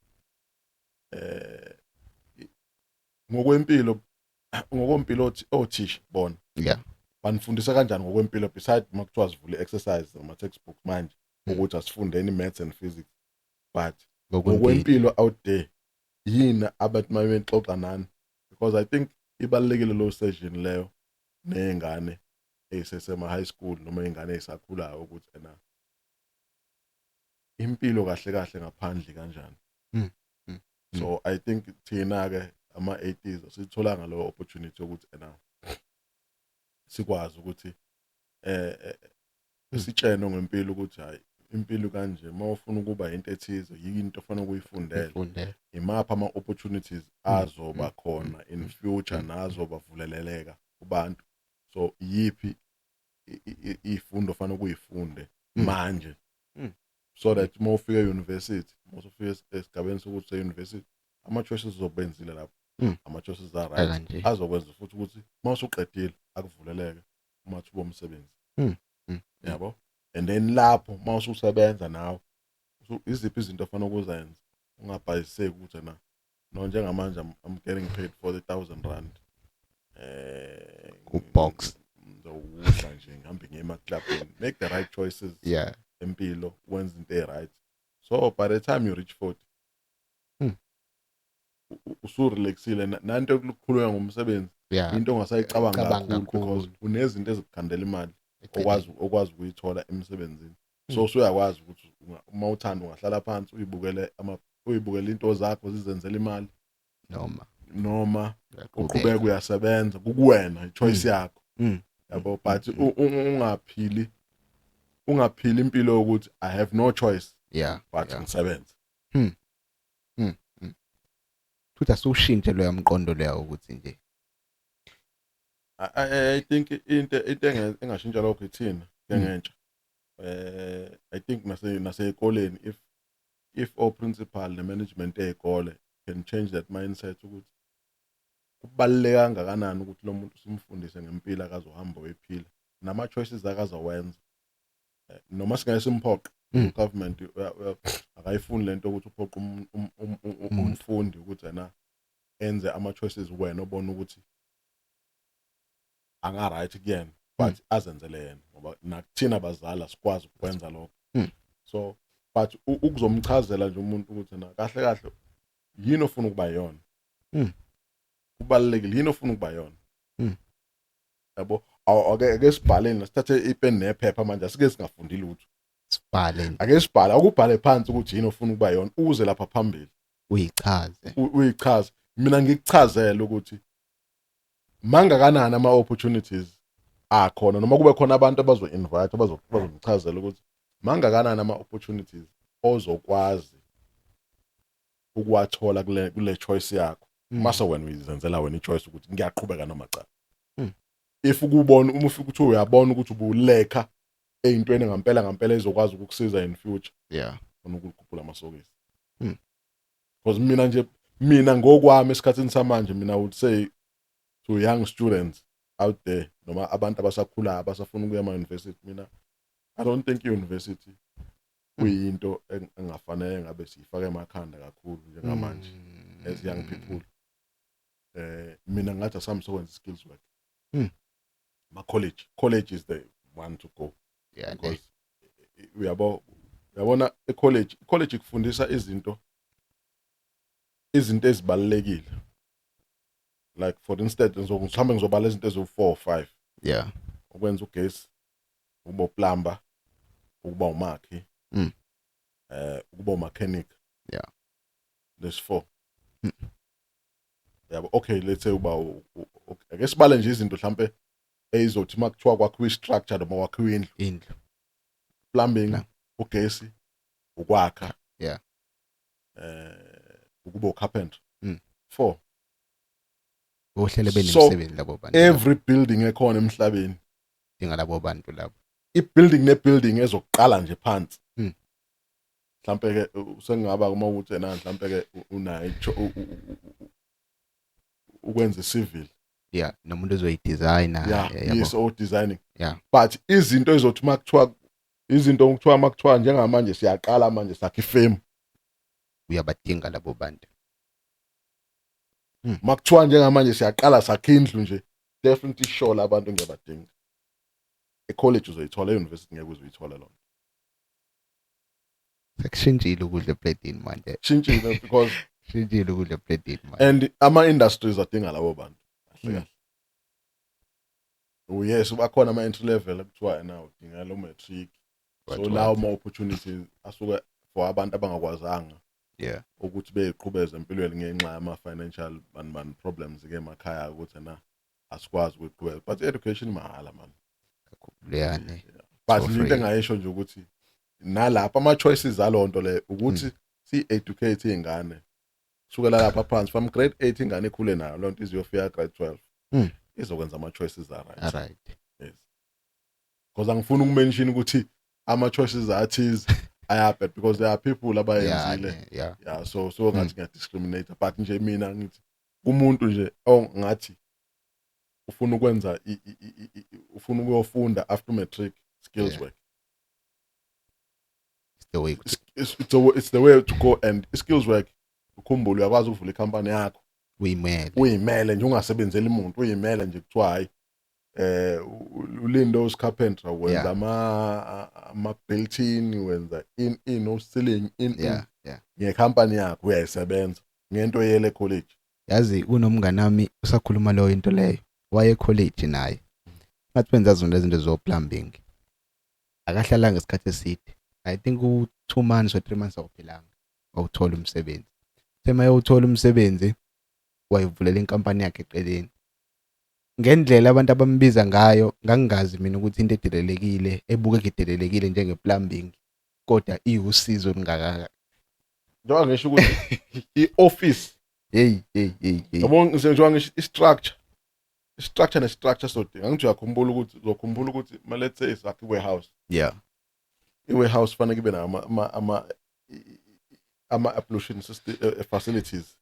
ngokwempilo othisha bona yeah banifundisa kanjani ngokwempilo beside makuthiwa sivule exercise ama textbook manje ukuthi asifundeni maths and physics but ngokwempilo out there yini abantu mabexoxa nani because I think ibalekile lo session leyo nezingane esesema high school noma ingane esakhulayo ukuthi ena impilo kahle ngaphandle kanjani so I think thina ke ama 80s sithola ngalo opportunity ukuthi ena sikwazi ukuthi sitshene ngempilo ukuthi hayi impilo kanje mawufuna ukuba into ethize yinto ofanele ukuyifundela imapha ama opportunities azoba khona in future nazo bavuleleleka kubantu so yipi ifundo ofanele ukuyifunde manje so that mawufika e-university mawufika esigabeni sokuthi se-university ama choices uzobenzile lapho ama choices are right azokwenza futhi ukuthi mawusuqedile akuvuleleke amathuba omsebenzi yabo and then lapho mawususebenza nawe iziphi izinto ofanele ukuzenza ungabhayiseki ukuthi na no njengamanje I'm getting paid 40,000 rand ku box ngizowudla nje ngihambe ngiyema clubini make the right choices yeah empilo wenza into right so by the time you reach 40 usurelaxile nanto ukukhuluma ngomsebenzi into ongasayicabanga kakhulu because unezinto ezikukhandela imali okwazi ukuyithola emsebenzini so usuyakwazi ukuthi uma uthanda ungahlala phansi uyibukele into zakho zizenzela imali noma uqhubeka uyasebenza kukuwena ichoice yakho yabo but ungaphili impilo yokuthi I have no choice but ngisebenza futhi asushintshe lo yamqondo leyo ukuthi nje I think into engashintsha lokho ithina ngentsha I think naseyikoleni if all principal ne management eyikole can change that mindset ukuthi kubaleka kangakanani ukuthi lo muntu simfundise ngempilo akazohamba wephila nama choices akazowenza noma singeke simphoqe government akayifuni lento ukuthi uphoqa umfundi ukuthi yena enze ama choices wena obona ukuthi anga right kuyena but azenzele yena ngoba nakuthina abazali sikwazi ukwenza lokho so but ukuzomchazela nje umuntu ukuthi na kahle yini ofuna ukuba yona kubalekile yini ofuna ukuba yona yabo ake sibhaleni sithathe ipeni nephepha manje asike singafundi lutho sibhale ake sibhale akubhale phansi ukuthi yini ofuna ukuba yona uze lapha phambili uyichaze uyichaze mina ngikuchazele ukuthi mangakanani ama opportunities akhona noma kube khona abantu abazo-invite bazomchazela ukuthi mangakanani ama opportunities ozokwazi ukuwathola kule choice yakho mase wena uyizenzela wena ichoice ukuthi ngiyaqhubeka noma cha if ukubona uma ufika ukuthi uyabona ukuthi ubulekha eyintweni ngampela ezokwazi ukukusiza in future ufuna ukukhuphula amasokisi because mina ngokwami esikhathini samanje mina would say to young students out there noma abantu abasakhulayo abasafuna ukuya ema-university mina I don't think i-university kuyinto engafanele ngabe siyifake emakhanda kakhulu njengamanje as young people mina ngathi asamsebenza skills work college is the one to go because uyabona college ikufundisa izinto ezibalekile like for instance mhlawumbe ngizobala izinto eziwu-4 or 5 ukwenza ugesi ukuba uplumber ukuba umakhi ukuba umechanic there's 4 yabo okay let's say uba ake sibale nje izinto mhlambe ezizothi makuthiwa kwakhiwa i-structure noma kwakhiwa indlu plumbing ugesi ukwakha ukuba ucarpenter 4 ohlele benemisebenzi labo bantu every building ekhona emhlabeni dinga labo bantu labo i-building ne-building ezokuqala nje phansi mhlambe ke sengaba uma ukuthi yena mhlambe ke unayo ukwenza civil nomuntu ozoyidesigner yes or designing but izinto ezothi makuthiwa izinto okuthiwa makuthiwa njengamanje siyaqala manje sakhe ifirm uyabadinga labo bantu makuthiwa njengamanje siyaqala sakhe indlu nje definitely sure abantu ngiyabadinga e-college uzoyithola e-university ngeke uzuyithola lona sekushintshile ukudla eplatini manje shintshile because shintshile ukudla eplatini manje and ama-industries adinga labo bantu kahle yes bakhona ama-entry level ekuthiwa yena udinga lo matric so lawo ma-opportunities asuke for abantu abangakwazanga ukuthi beyiqhubeze empilweni ngenxa yama-financial problems-ke emakhaya ukuthi na asikwazi ukuyiqhubeza but education mahhala man but into engayisho nje ukuthi nalapha ama-choices aloo nto le ukuthi si-educate iy'ngane kusukela lapha phansi from grade 8 ingane ikhule nayo loo nto iziyofika grade 12 izokwenza ama-choices right yes because angifuni ukumention ukuthi ama-choices athize ayabad because there are people abayenzile so ngathi ngiyadiscriminate but nje mina ngithi umuntu nje ngathi ufuna ukwenza ufuna ukuyofunda after matric skills work it's the way to go and skills work ukhumbule uyakwazi ukuvula ikhampani yakho uyimele nje ungasebenzeli umuntu uyimele nje kuthiwa hayi uLindo's carpenter wenza ama-built-in wenza no ceiling ngekhampani yakho uyayisebenza ngento yele college yazi unomngane nami usakhuluma leyo into leyo waye college naye ngathi benza zonke izinto zo-plumbing akahlala ngesikhathi eside I think 2 months or 3 months awuphilanga awuthola umsebenzi tema yothola umsebenzi wayivulela inkampani yakhe eqeleni ngendlela abantu abambiza ngayo ngangingazi mina ukuthi into edelelekile ebukeka idelelekile njenge-plumbing kodwa iwusizo olungaka njengoba ngisho ukuthi i-office yabo ngisho ngisho i-structure ne-structure sodinga ngithi uzokhumbula ukuthi let's say sakhe i-warehouse i-warehouse fanele kube ama-applution facilities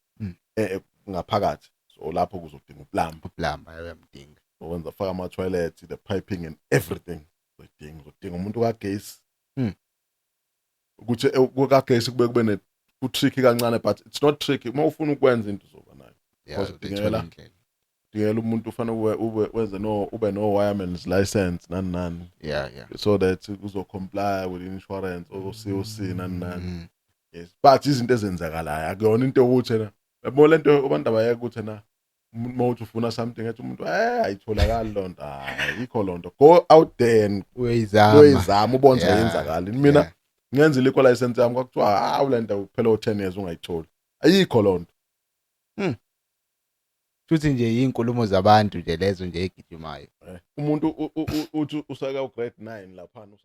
ngaphakathi so lapho kuzodinga uplumber uyamdinga wenza faka ama-toilet the piping and everything uzodinga umuntu kagesi ukuthi kagesi kube ku-tricky kancane but it's not tricky uma ufuna ukwenza into uzoba nayo because udingela umuntu ufanele wenze ube no-wireman's license nani so that uzo-comply with insurance o-COC nani yes but izinto ezenzakalayo akuyona into yokuthi na yabo lento abantu abayeke ukuthi na Mawuthi ufuna something ethi umuntu ayitholakali loo nto, ayikho loo nto. Go out there and uyizama ubone ukuthi ayenzakali. Mina ngenza i-liquor license yami kwakuthiwa awulanda kuphela o-10 years ungayitholi, ayikho loo nto. Futhi nje inkulumo zabantu nje lezo nje egijimayo. Umuntu uthi usaka u-grade 9 laphana